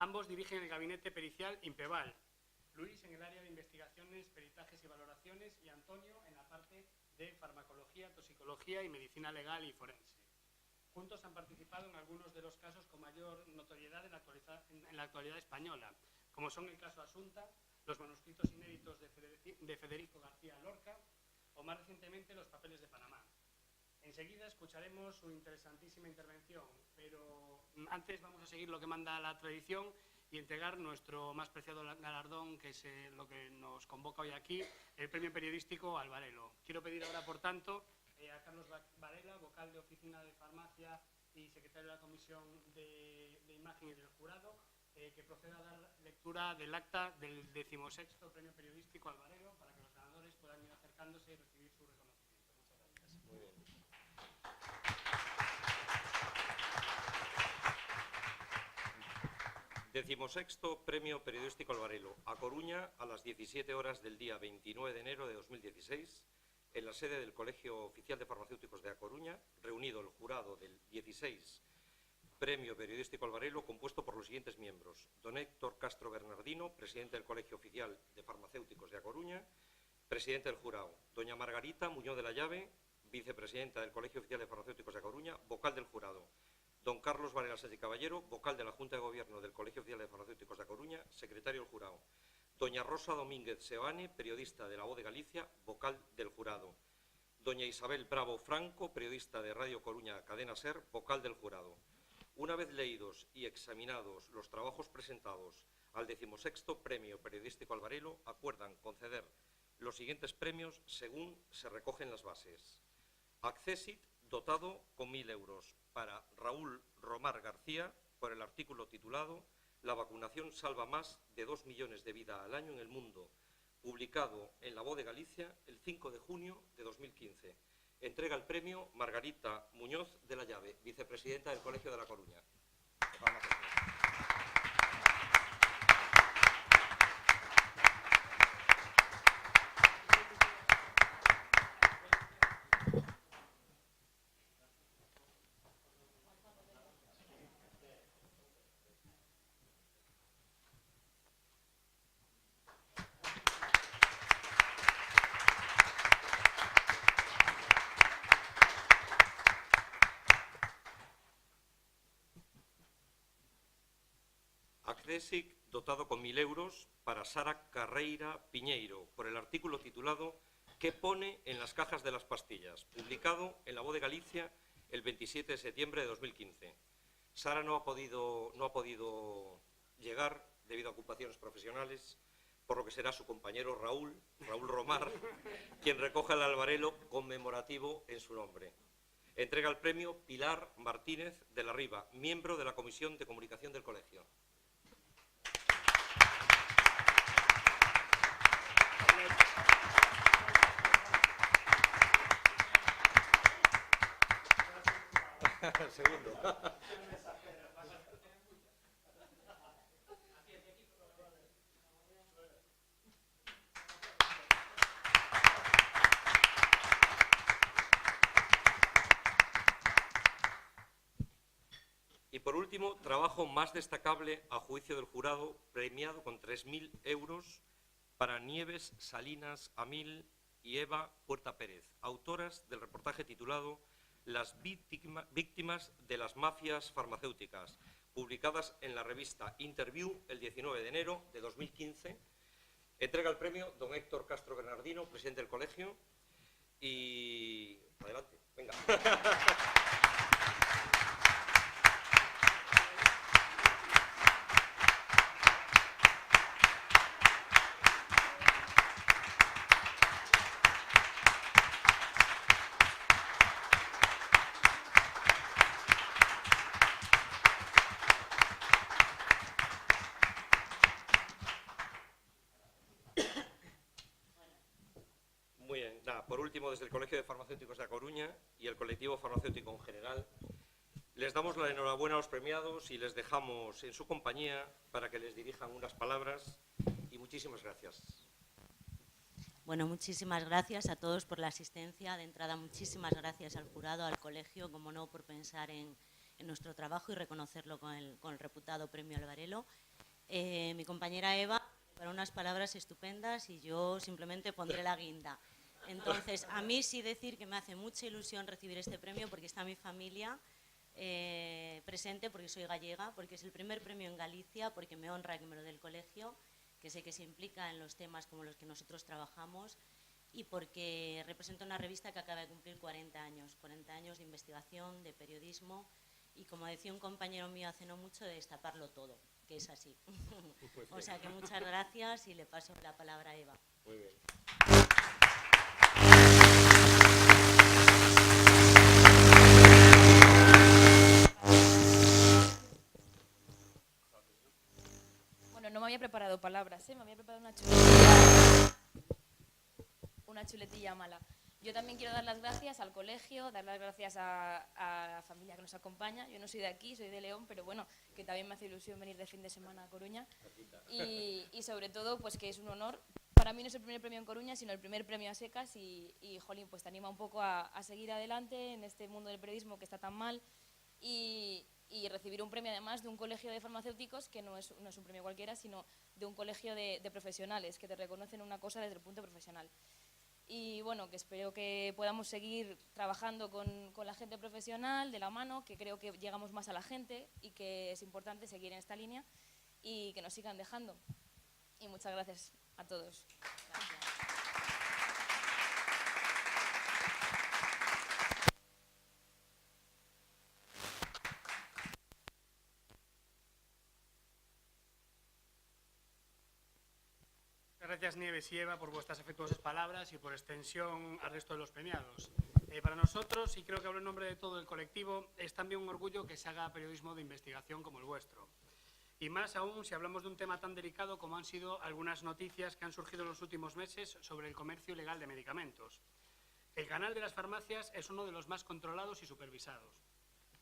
Ambos dirigen el gabinete pericial Impeval. Luis en el área de investigaciones, peritajes y valoraciones y Antonio en la parte de farmacología, toxicología y medicina legal y forense. Juntos han participado en algunos de los casos con mayor notoriedad en la actualidad española, como son el caso Asunta, los manuscritos inéditos de Federico García Lorca o más recientemente los papeles de Panamá. Enseguida escucharemos su interesantísima intervención, pero antes vamos a seguir lo que manda la tradición y entregar nuestro más preciado galardón, que es lo que nos convoca hoy aquí, el Premio Periodístico al Varelo. Quiero pedir ahora, por tanto, a Carlos Varela, vocal de Oficina de Farmacia y secretario de la Comisión de Imagen y del Jurado, que proceda a dar lectura del acta del 16º Premio Periodístico al Varelo para que los ganadores puedan ir acercándose y recibir su reconocimiento. Muchas gracias. Muy bien. 16º Premio Periodístico al Varelo, a Coruña, a las 17 horas del día 29 de enero de 2016, en la sede del Colegio Oficial de Farmacéuticos de A Coruña, reunido el jurado del 16 Premio Periodístico al Varelo, compuesto por los siguientes miembros: don Héctor Castro Bernardino, presidente del Colegio Oficial de Farmacéuticos de A Coruña, presidente del jurado; doña Margarita Muñoz de la Llave, vicepresidenta del Colegio Oficial de Farmacéuticos de A Coruña, vocal del jurado; don Carlos Varela Sánchez Caballero, vocal de la Junta de Gobierno del Colegio Oficial de Farmacéuticos de A Coruña, secretario del jurado; doña Rosa Domínguez Seoane, periodista de La Voz de Galicia, vocal del jurado; doña Isabel Bravo Franco, periodista de Radio Coruña Cadena Ser, vocal del jurado. Una vez leídos y examinados los trabajos presentados al 16º Premio Periodístico al Varelo, acuerdan conceder los siguientes premios según se recogen las bases. Accessit, dotado con 1.000 euros, para Raúl Romar García, por el artículo titulado «La vacunación salva más de 2 millones de vidas al año en el mundo», publicado en La Voz de Galicia el 5 de junio de 2015. Entrega el premio Margarita Muñoz de la Llave, vicepresidenta del Colegio de La Coruña. Accessit, dotado con 1.000 euros, para Sara Carreira Piñeiro, por el artículo titulado «¿Qué pone en las cajas de las pastillas?», publicado en La Voz de Galicia el 27 de septiembre de 2015. Sara no ha podido llegar debido a ocupaciones profesionales, por lo que será su compañero Raúl Romar, quien recoja el albarelo conmemorativo en su nombre. Entrega el premio Pilar Martínez de la Riva, miembro de la Comisión de Comunicación del Colegio. Segundo. Y por último, trabajo más destacable a juicio del jurado, premiado con 3.000 euros para Nieves Salinas Amil y Eva Puerta Pérez, autoras del reportaje titulado «Las víctimas de las mafias farmacéuticas», publicadas en la revista Interview el 19 de enero de 2015. Entrega el premio don Héctor Castro Bernardino, presidente del colegio. Y adelante, venga. Por último, desde el Colegio de Farmacéuticos de A Coruña y el colectivo farmacéutico en general, les damos la enhorabuena a los premiados y les dejamos en su compañía para que les dirijan unas palabras y muchísimas gracias. Bueno, muchísimas gracias a todos por la asistencia. De entrada, muchísimas gracias al jurado, al colegio, como no, por pensar en nuestro trabajo y reconocerlo con el reputado Premio al Varelo. Mi compañera Eva para unas palabras estupendas y yo simplemente pondré la guinda. Entonces, a mí sí decir que me hace mucha ilusión recibir este premio porque está mi familia presente, porque soy gallega, porque es el primer premio en Galicia, porque me honra que me lo dé el colegio, que sé que se implica en los temas como los que nosotros trabajamos, y porque representa una revista que acaba de cumplir 40 años de investigación, de periodismo, y como decía un compañero mío hace no mucho, de destaparlo todo, que es así. O sea que muchas gracias y le paso la palabra a Eva. Muy bien. Bueno, no me había preparado palabras, me había preparado una chuletilla mala. Yo también quiero dar las gracias al colegio, dar las gracias a la familia que nos acompaña. Yo no soy de aquí, soy de León, pero bueno, que también me hace ilusión venir de fin de semana a Coruña. Y sobre todo, pues que es un honor. Para mí no es el primer premio en Coruña, sino el primer premio a secas y jolín, pues te anima un poco a seguir adelante en este mundo del periodismo que está tan mal y recibir un premio además de un colegio de farmacéuticos que no es un premio cualquiera, sino de un colegio de profesionales que te reconocen una cosa desde el punto profesional. Y bueno, que espero que podamos seguir trabajando con la gente profesional de la mano, que creo que llegamos más a la gente y que es importante seguir en esta línea y que nos sigan dejando. Y muchas gracias a todos. Gracias. Gracias Nieves y Eva por vuestras afectuosas palabras y por extensión al resto de los premiados. Para nosotros, y creo que hablo en nombre de todo el colectivo, es también un orgullo que se haga periodismo de investigación como el vuestro. Y más aún si hablamos de un tema tan delicado como han sido algunas noticias que han surgido en los últimos meses sobre el comercio ilegal de medicamentos. El canal de las farmacias es uno de los más controlados y supervisados.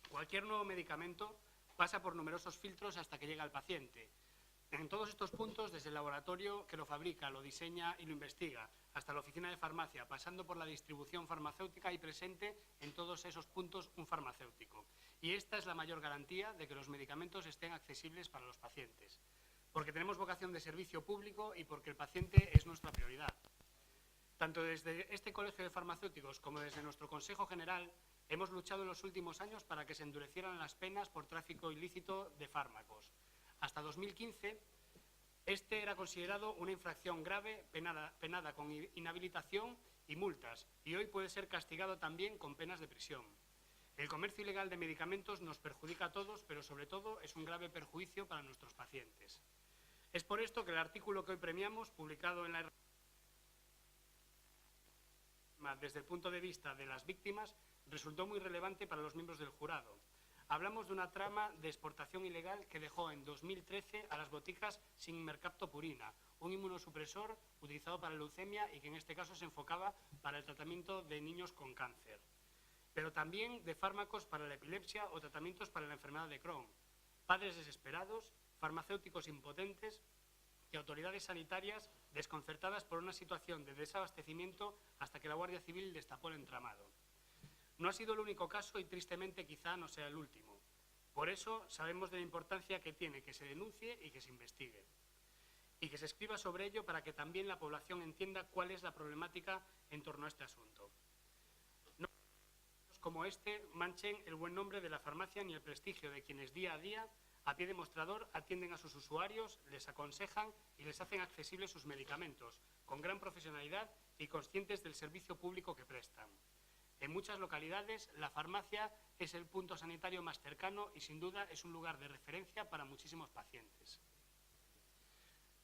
Cualquier nuevo medicamento pasa por numerosos filtros hasta que llega al paciente. En todos estos puntos, desde el laboratorio que lo fabrica, lo diseña y lo investiga, hasta la oficina de farmacia, pasando por la distribución farmacéutica y presente en todos esos puntos un farmacéutico. Y esta es la mayor garantía de que los medicamentos estén accesibles para los pacientes. Porque tenemos vocación de servicio público y porque el paciente es nuestra prioridad. Tanto desde este Colegio de Farmacéuticos como desde nuestro Consejo General hemos luchado en los últimos años para que se endurecieran las penas por tráfico ilícito de fármacos. Hasta 2015, este era considerado una infracción grave, penada con inhabilitación y multas, y hoy puede ser castigado también con penas de prisión. El comercio ilegal de medicamentos nos perjudica a todos, pero sobre todo es un grave perjuicio para nuestros pacientes. Es por esto que el artículo que hoy premiamos, publicado en la desde el punto de vista de las víctimas, resultó muy relevante para los miembros del jurado. Hablamos de una trama de exportación ilegal que dejó en 2013 a las boticas sin mercaptopurina, un inmunosupresor utilizado para la leucemia y que en este caso se enfocaba para el tratamiento de niños con cáncer. Pero también de fármacos para la epilepsia o tratamientos para la enfermedad de Crohn. Padres desesperados, farmacéuticos impotentes y autoridades sanitarias desconcertadas por una situación de desabastecimiento hasta que la Guardia Civil destapó el entramado. No ha sido el único caso y tristemente quizá no sea el último. Por eso sabemos de la importancia que tiene que se denuncie y que se investigue. Y que se escriba sobre ello para que también la población entienda cuál es la problemática en torno a este asunto. No como este manchen el buen nombre de la farmacia ni el prestigio de quienes día a día, a pie de mostrador, atienden a sus usuarios, les aconsejan y les hacen accesibles sus medicamentos, con gran profesionalidad y conscientes del servicio público que prestan. En muchas localidades, la farmacia es el punto sanitario más cercano y, sin duda, es un lugar de referencia para muchísimos pacientes.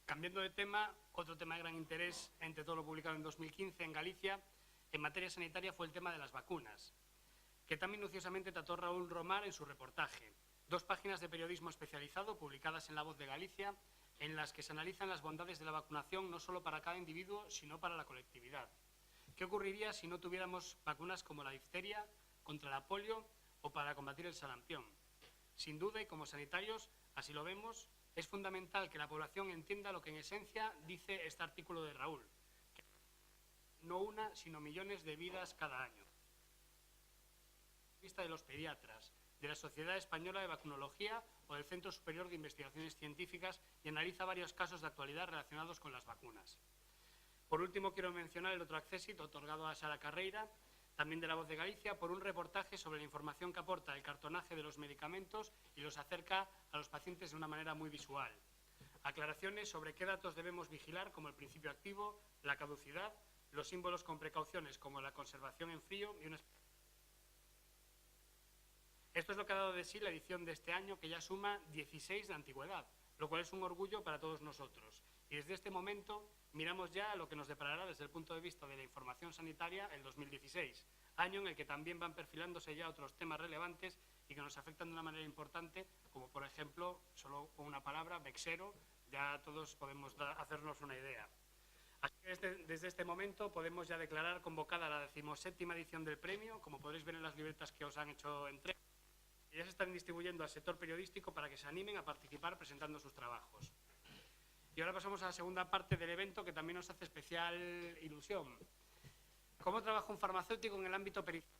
Cambiando de tema, otro tema de gran interés entre todo lo publicado en 2015 en Galicia, en materia sanitaria, fue el tema de las vacunas, que tan minuciosamente trató Raúl Romar en su reportaje. 2 páginas de periodismo especializado publicadas en La Voz de Galicia, en las que se analizan las bondades de la vacunación no solo para cada individuo, sino para la colectividad. ¿Qué ocurriría si no tuviéramos vacunas como la difteria, contra la polio o para combatir el sarampión? Sin duda, y como sanitarios, así lo vemos, es fundamental que la población entienda lo que en esencia dice este artículo de Raúl. No una, sino millones de vidas cada año. De vista de los pediatras, de la Sociedad Española de Vacunología o del Centro Superior de Investigaciones Científicas y analiza varios casos de actualidad relacionados con las vacunas. Por último, quiero mencionar el otro accésit otorgado a Sara Carreira, también de La Voz de Galicia, por un reportaje sobre la información que aporta el cartonaje de los medicamentos y los acerca a los pacientes de una manera muy visual. Aclaraciones sobre qué datos debemos vigilar, como el principio activo, la caducidad, los símbolos con precauciones, como la conservación en frío y una... Esto es lo que ha dado de sí la edición de este año, que ya suma 16 de antigüedad, lo cual es un orgullo para todos nosotros. Y desde este momento miramos ya a lo que nos deparará desde el punto de vista de la información sanitaria el 2016, año en el que también van perfilándose ya otros temas relevantes y que nos afectan de una manera importante, como por ejemplo, solo con una palabra, Bexero, ya todos podemos hacernos una idea. Así que desde este momento podemos ya declarar convocada la 17ª edición del premio, como podréis ver en las libretas que os han hecho entrega, y ya se están distribuyendo al sector periodístico para que se animen a participar presentando sus trabajos. Y ahora pasamos a la segunda parte del evento, que también nos hace especial ilusión. ¿Cómo trabaja un farmacéutico en el ámbito pericial?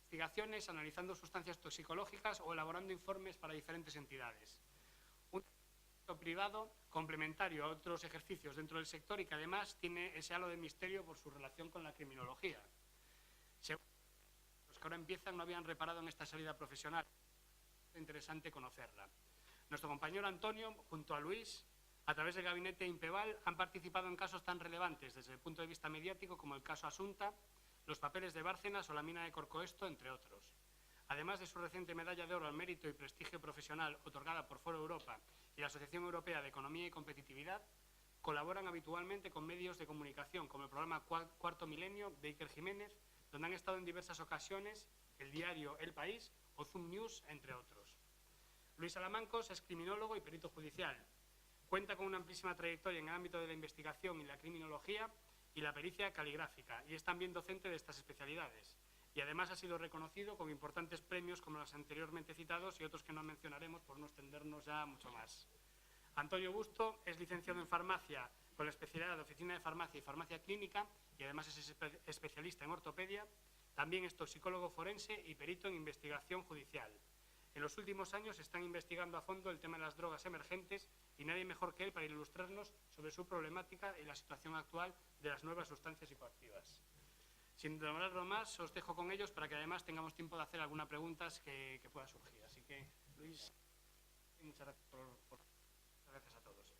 Investigaciones, analizando sustancias toxicológicas o elaborando informes para diferentes entidades. Un proyecto privado complementario a otros ejercicios dentro del sector y que además tiene ese halo de misterio por su relación con la criminología. Los que ahora empiezan no habían reparado en esta salida profesional. Es interesante conocerla. Nuestro compañero Antonio, junto a Luis, a través del gabinete Impeval, han participado en casos tan relevantes desde el punto de vista mediático como el caso Asunta, los papeles de Bárcenas o la mina de Corcoesto, entre otros. Además de su reciente medalla de oro al mérito y prestigio profesional otorgada por Foro Europa y la Asociación Europea de Economía y Competitividad, colaboran habitualmente con medios de comunicación como el programa Cuarto Milenio de Iker Jiménez, donde han estado en diversas ocasiones el diario El País o Zoom News, entre otros. Luis Salamancos es criminólogo y perito judicial. Cuenta con una amplísima trayectoria en el ámbito de la investigación y la criminología y la pericia caligráfica, y es también docente de estas especialidades. Y además ha sido reconocido con importantes premios como los anteriormente citados y otros que no mencionaremos por no extendernos ya mucho más. Antonio Busto es licenciado en farmacia con la especialidad de oficina de farmacia y farmacia clínica, y además es especialista en ortopedia. También es toxicólogo forense y perito en investigación judicial. En los últimos años están investigando a fondo el tema de las drogas emergentes y nadie mejor que él para ilustrarnos sobre su problemática y la situación actual de las nuevas sustancias psicoactivas. Sin demorarlo más, os dejo con ellos para que además tengamos tiempo de hacer algunas preguntas que pueda surgir. Así que, Luis, muchas gracias, muchas gracias a todos.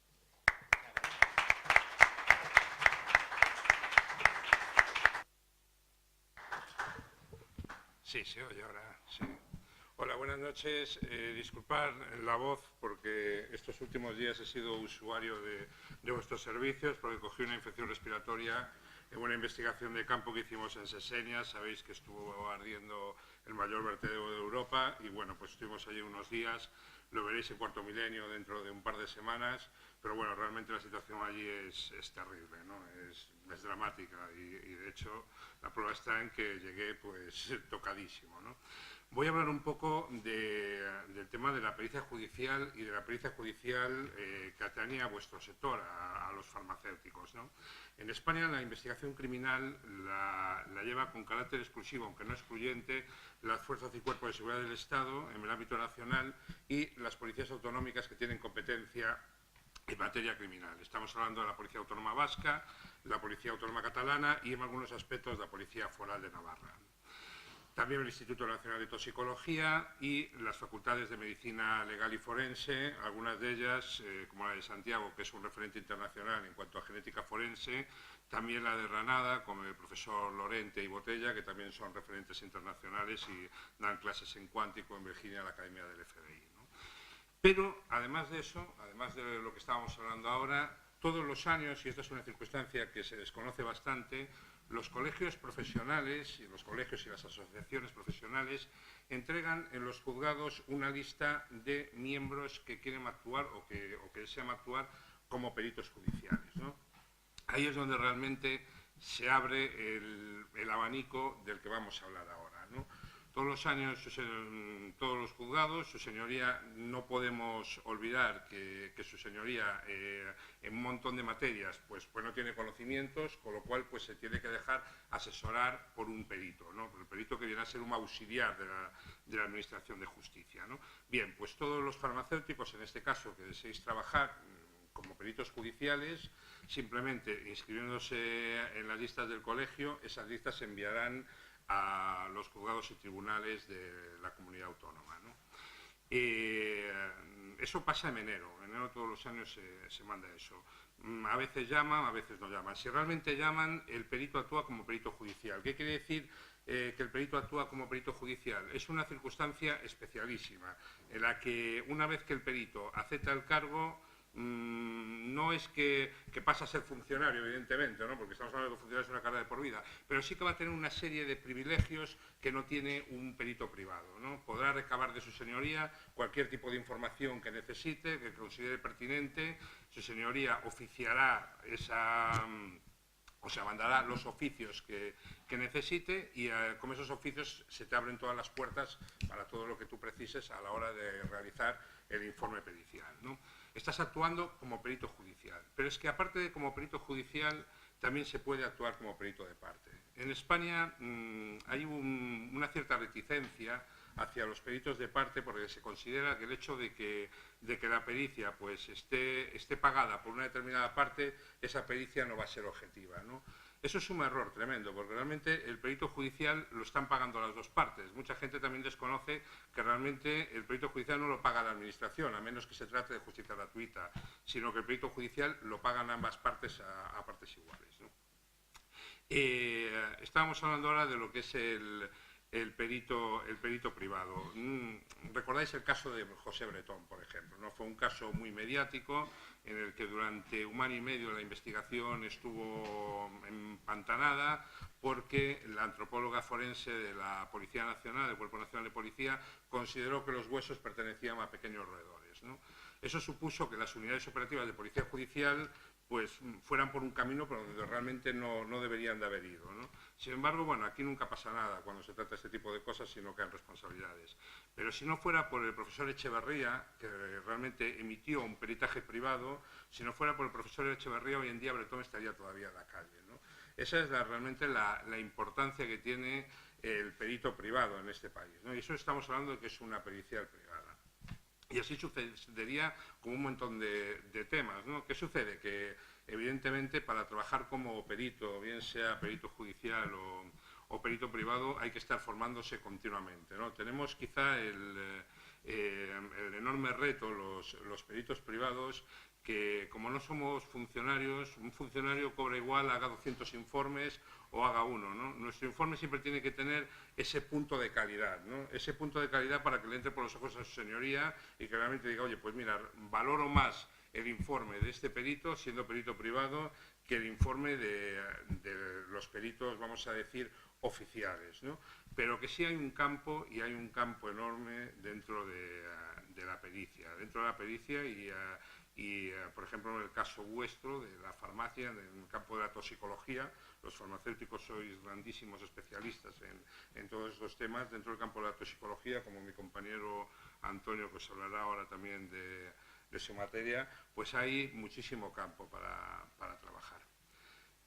Sí, se oye ahora, sí. Hola, buenas noches. Disculpad la voz porque estos últimos días he sido usuario de vuestros servicios porque cogí una infección respiratoria en una investigación de campo que hicimos en Sesenia. Sabéis que estuvo ardiendo el mayor vertedero de Europa y bueno, pues estuvimos allí unos días. Lo veréis en Cuarto Milenio dentro de un par de semanas, pero bueno, realmente la situación allí es terrible, ¿no? Es dramática y de hecho la prueba está en que llegué pues tocadísimo, ¿no? Voy a hablar un poco del tema de la pericia judicial y de la pericia judicial que atañe a vuestro sector, a los farmacéuticos, ¿no? En España la investigación criminal la lleva con carácter exclusivo, aunque no excluyente, las fuerzas y cuerpos de seguridad del Estado en el ámbito nacional y las policías autonómicas que tienen competencia en materia criminal. Estamos hablando de la Policía Autónoma Vasca, la Policía Autónoma Catalana y en algunos aspectos la Policía Foral de Navarra. También el Instituto Nacional de Toxicología y las facultades de Medicina Legal y Forense, algunas de ellas, como la de Santiago, que es un referente internacional en cuanto a genética forense, también la de Granada, con el profesor Lorente y Botella, que también son referentes internacionales y dan clases en cuántico en Virginia, la Academia del FBI, ¿no? Pero, además de eso, además de lo que estábamos hablando ahora, todos los años, y esta es una circunstancia que se desconoce bastante, los colegios profesionales y los colegios y las asociaciones profesionales entregan en los juzgados una lista de miembros que quieren actuar o que desean actuar como peritos judiciales, ¿no? Ahí es donde realmente se abre el abanico del que vamos a hablar ahora, ¿no? Todos los años, todos los juzgados, su señoría, no podemos olvidar que su señoría en un montón de materias pues no tiene conocimientos, con lo cual pues se tiene que dejar asesorar por un perito, ¿no? Por el perito que viene a ser un auxiliar de la Administración de Justicia, ¿no? Bien, pues todos los farmacéuticos, en este caso, que deseéis trabajar como peritos judiciales, simplemente inscribiéndose en las listas del colegio, esas listas se enviarán a los juzgados y tribunales de la comunidad autónoma, ¿no? Eso pasa en enero todos los años se manda eso. A veces llaman, a veces no llaman. Si realmente llaman, el perito actúa como perito judicial. ¿Qué quiere decir que el perito actúa como perito judicial? Es una circunstancia especialísima, en la que una vez que el perito acepta el cargo, no es que pasa a ser funcionario, evidentemente, ¿no? Porque estamos hablando de que funcionario es una carrera de por vida, pero sí que va a tener una serie de privilegios que no tiene un perito privado, ¿no? Podrá recabar de su señoría cualquier tipo de información que necesite, que considere pertinente. Su señoría oficiará mandará los oficios que necesite y con esos oficios se te abren todas las puertas para todo lo que tú precises a la hora de realizar el informe pericial, ¿no? Estás actuando como perito judicial, pero es que aparte de como perito judicial también se puede actuar como perito de parte. En España hay una cierta reticencia hacia los peritos de parte porque se considera que el hecho de que la pericia pues esté pagada por una determinada parte, esa pericia no va a ser objetiva, ¿no? Eso es un error tremendo, porque realmente el perito judicial lo están pagando las dos partes. Mucha gente también desconoce que realmente el perito judicial no lo paga la Administración, a menos que se trate de justicia gratuita, sino que el perito judicial lo pagan ambas partes a partes iguales, ¿no? Estábamos hablando ahora de lo que es el perito privado. ¿Recordáis el caso de José Bretón, por ejemplo, ¿no? Fue un caso muy mediático en el que durante un año y medio la investigación estuvo empantanada porque la antropóloga forense de la Policía Nacional, del Cuerpo Nacional de Policía, consideró que los huesos pertenecían a pequeños roedores, ¿no? Eso supuso que las unidades operativas de Policía Judicial pues fueran por un camino por donde realmente no deberían de haber ido, ¿no? Sin embargo, bueno, aquí nunca pasa nada cuando se trata de este tipo de cosas, sino que hay responsabilidades. Pero si no fuera por el profesor Echeverría, que realmente emitió un peritaje privado, si no fuera por el profesor Echeverría, hoy en día Bretón estaría todavía en la calle, ¿no? Esa es realmente la importancia que tiene el perito privado en este país, ¿no? Y eso estamos hablando de que es una pericial privada. Y así sucedería con un montón de temas, ¿no? ¿Qué sucede? Que evidentemente para trabajar como perito, bien sea perito judicial o perito privado, hay que estar formándose continuamente, ¿no? Tenemos quizá el enorme reto, los peritos privados, que como no somos funcionarios, un funcionario cobra igual, haga 200 informes o haga uno, ¿no? Nuestro informe siempre tiene que tener ese punto de calidad, ¿no? Ese punto de calidad para que le entre por los ojos a su señoría y que realmente diga, oye, pues mira, valoro más el informe de este perito, siendo perito privado, que el informe de los peritos, vamos a decir, oficiales, ¿no? Pero que sí hay un campo, y hay un campo enorme dentro de la pericia. Dentro de la pericia y, por ejemplo, en el caso vuestro de la farmacia, en el campo de la toxicología, los farmacéuticos sois grandísimos especialistas en todos estos temas. Dentro del campo de la toxicología, como mi compañero Antonio, que os hablará ahora también de su materia, pues hay muchísimo campo para trabajar.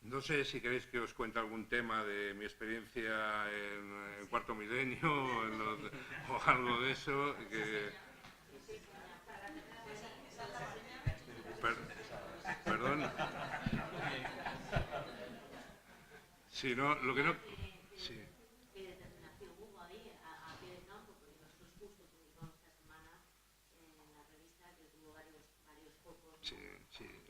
No sé si queréis que os cuente algún tema de mi experiencia en Cuarto Milenio o algo de eso. Perdón. Sí, no, lo que no... Sí. ¿Qué determinación hubo ahí a pie de campo? Porque nosotros justo publicamos esta semana en la revista que tuvo varios focos. Sí.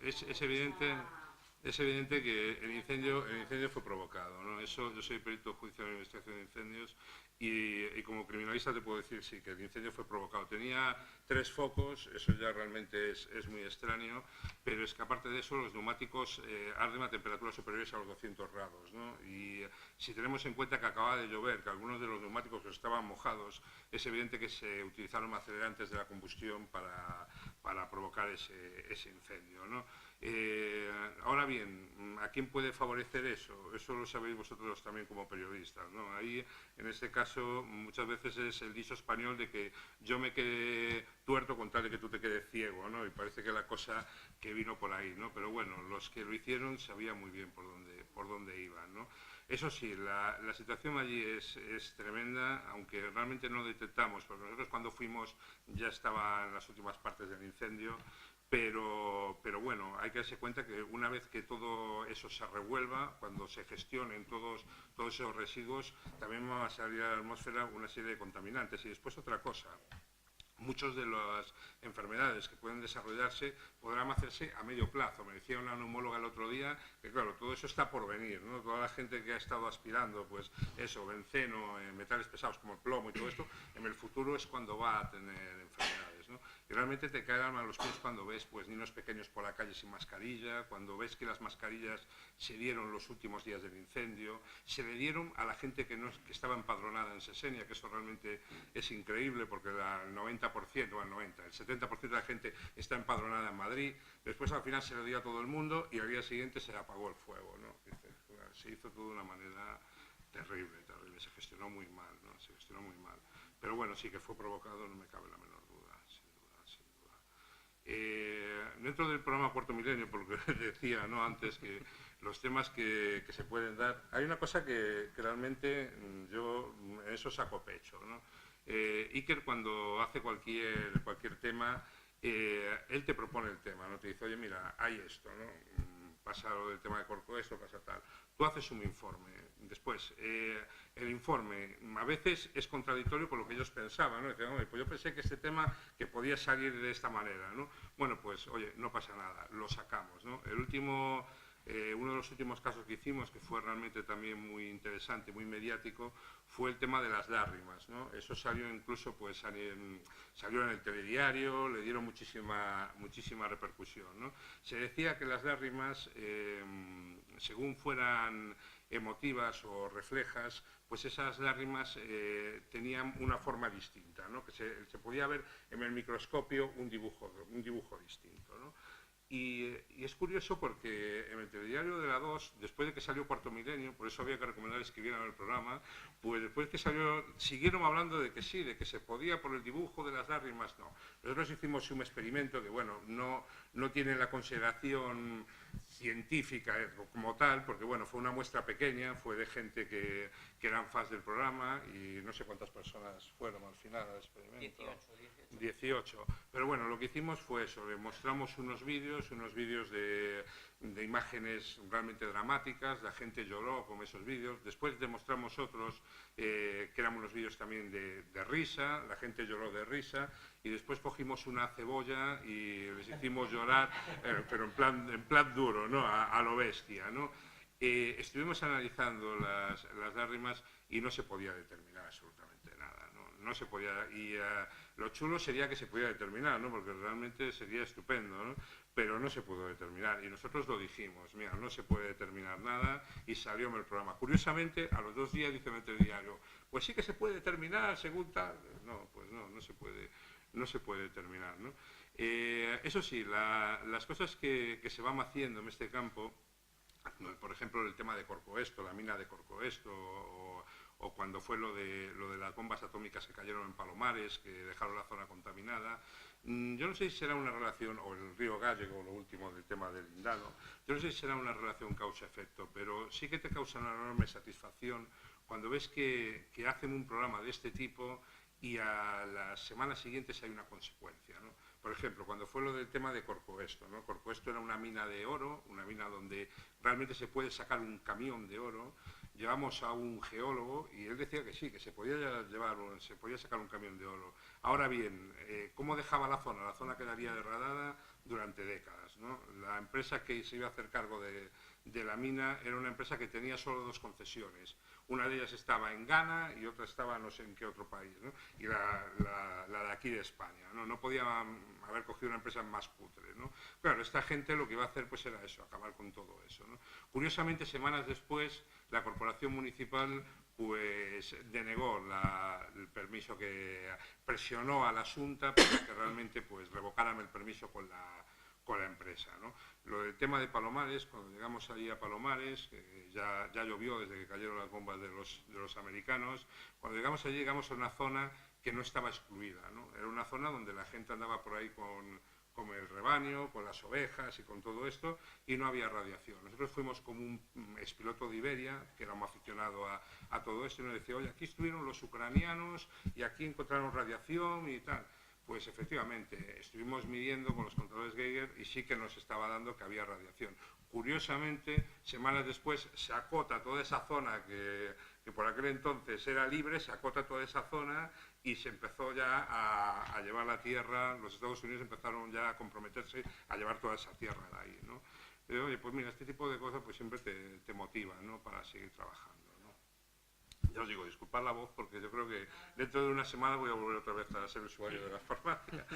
Es evidente que el incendio fue provocado, ¿no? Eso, yo soy perito judicial en investigación de incendios y como criminalista te puedo decir sí que el incendio fue provocado. Tenía 3 focos, eso ya realmente es muy extraño, pero es que aparte de eso los neumáticos arden a temperaturas superiores a los 200 grados, ¿no? Y si tenemos en cuenta que acababa de llover, que algunos de los neumáticos estaban mojados, es evidente que se utilizaron acelerantes de la combustión para provocar ese incendio, ¿no? Ahora bien, ¿a quién puede favorecer eso? Eso lo sabéis vosotros también como periodistas, ¿no? Ahí, en este caso, muchas veces es el dicho español de que yo me quedé tuerto con tal de que tú te quedes ciego, ¿no? Y parece que la cosa que vino por ahí, ¿no? Pero bueno, los que lo hicieron sabían muy bien por dónde iban, ¿no? Eso sí, la situación allí es tremenda, aunque realmente no detectamos, porque nosotros cuando fuimos ya estaba en las últimas partes del incendio. Pero bueno, hay que darse cuenta que una vez que todo eso se revuelva, cuando se gestionen todos esos residuos, también va a salir a la atmósfera una serie de contaminantes. Y después otra cosa, muchas de las enfermedades que pueden desarrollarse podrán hacerse a medio plazo. Me decía una neumóloga el otro día que, claro, todo eso está por venir, ¿no? Toda la gente que ha estado aspirando, pues eso, benceno, metales pesados como el plomo y todo esto, en el futuro es cuando va a tener enfermedades, ¿no? Y realmente te cae el alma a los pies cuando ves pues niños pequeños por la calle sin mascarilla, cuando ves que las mascarillas se dieron los últimos días del incendio, se le dieron a la gente que estaba empadronada en Sesenia, que eso realmente es increíble porque el 70% de la gente está empadronada en Madrid. Después al final se lo dio a todo el mundo y al día siguiente se apagó el fuego, ¿no? Se hizo todo de una manera terrible, se gestionó muy mal, ¿no? Se gestionó muy mal. Pero bueno, sí que fue provocado, no me cabe la menor duda, sin duda. Dentro del programa Cuarto Milenio, porque decía, ¿no?, antes que los temas que se pueden dar, hay una cosa que realmente yo en eso saco pecho, ¿no? Iker, cuando hace cualquier tema, él te propone el tema, ¿no? Te dice, oye, mira, hay esto, ¿no? Pasa lo del tema de Corcoesto, pasa tal. Tú haces un informe. Después, el informe a veces es contradictorio con lo que ellos pensaban, ¿no? Dicen, oye, pues yo pensé que este tema que podía salir de esta manera, ¿no? Bueno, pues, oye, no pasa nada, lo sacamos, ¿no? Uno de los últimos casos que hicimos, que fue realmente también muy interesante, muy mediático, fue el tema de las lágrimas, ¿no? Eso salió incluso, pues salió en el telediario, le dieron muchísima repercusión, ¿no? Se decía que las lágrimas, según fueran emotivas o reflejas, pues esas lágrimas tenían una forma distinta, ¿no? Que se podía ver en el microscopio un dibujo distinto, ¿no? Y es curioso porque en el telediario de la 2, después de que salió Cuarto Milenio, por eso había que recomendarles que vieran el programa, pues después de que salió, siguieron hablando de que sí, de que se podía por el dibujo de las lágrimas, no. Nosotros hicimos un experimento que, bueno, no tiene la consideración científica como tal, porque, bueno, fue una muestra pequeña, fue de gente que eran fans del programa y no sé cuántas personas fueron al final al experimento. 18. Pero bueno, lo que hicimos fue eso, le mostramos unos vídeos de imágenes realmente dramáticas, la gente lloró con esos vídeos, después demostramos otros que eran unos vídeos también de risa, la gente lloró de risa, y después cogimos una cebolla y les hicimos llorar, pero en plan duro, ¿no? A lo bestia, ¿no? Estuvimos analizando las lágrimas y no se podía determinar absolutamente nada, ¿no? No se podía, y lo chulo sería que se pudiera determinar, ¿no? Porque realmente sería estupendo, ¿no? Pero no se pudo determinar y nosotros lo dijimos, mira, no se puede determinar nada, y salió en el programa. Curiosamente, a los 2 días dice en el telediario, pues sí que se puede determinar según tal. No, pues no se puede determinar, ¿no? Eso sí, las cosas que se van haciendo en este campo, por ejemplo, el tema de Corcoesto, la mina de Corcoesto, o cuando fue lo de las bombas atómicas que cayeron en Palomares, que dejaron la zona contaminada. Yo no sé si será una relación, o el río Gallego, lo último del tema del Lindano, yo no sé si será una relación causa-efecto, pero sí que te causa una enorme satisfacción cuando ves que hacen un programa de este tipo y a las semanas siguientes hay una consecuencia, ¿no? Por ejemplo, cuando fue lo del tema de Corcoesto, ¿no? Corcoesto era una mina de oro, una mina donde realmente se puede sacar un camión de oro. Llevamos a un geólogo y él decía que sí, que se podía sacar un camión de oro. Ahora bien, ¿cómo dejaba la zona? La zona quedaría degradada durante décadas, ¿no? La empresa que se iba a hacer cargo de la mina era una empresa que tenía solo 2 concesiones. Una de ellas estaba en Ghana y otra estaba no sé en qué otro país, ¿no? Y la de aquí de España, ¿no? No podía haber cogido una empresa más cutre, ¿no? Claro, esta gente lo que iba a hacer pues era eso, acabar con todo eso, ¿no? Curiosamente, semanas después, la corporación municipal pues denegó el permiso, que presionó a la Xunta para que realmente pues revocaran el permiso con la empresa, ¿no? Lo del tema de Palomares, cuando llegamos allí a Palomares, ya llovió desde que cayeron las bombas de los americanos. Cuando llegamos allí, llegamos a una zona que no estaba excluida, ¿no? Era una zona donde la gente andaba por ahí con el rebaño, con las ovejas y con todo esto, y no había radiación. Nosotros fuimos como un expiloto de Iberia, que era un aficionado a todo esto, y nos decía, oye, aquí estuvieron los ucranianos y aquí encontraron radiación y tal. Pues efectivamente, estuvimos midiendo con los contadores Geiger y sí que nos estaba dando que había radiación. Curiosamente, semanas después se acota toda esa zona que por aquel entonces era libre, se acota toda esa zona y se empezó ya a llevar la tierra. Los Estados Unidos empezaron ya a comprometerse a llevar toda esa tierra de ahí, ¿no? Pero, oye, pues mira, este tipo de cosas pues siempre te motivan, ¿no?, para seguir trabajando, ¿no? Ya os digo, disculpad la voz porque yo creo que dentro de una semana voy a volver otra vez a ser usuario de la farmacia.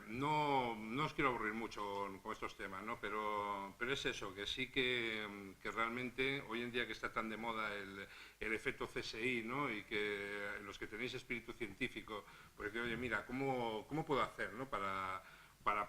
No os quiero aburrir mucho con estos temas, ¿no? Pero es eso, que sí que realmente hoy en día que está tan de moda el efecto CSI, ¿no? Y que los que tenéis espíritu científico, pues que, oye, mira, ¿cómo puedo hacer, ¿no?, para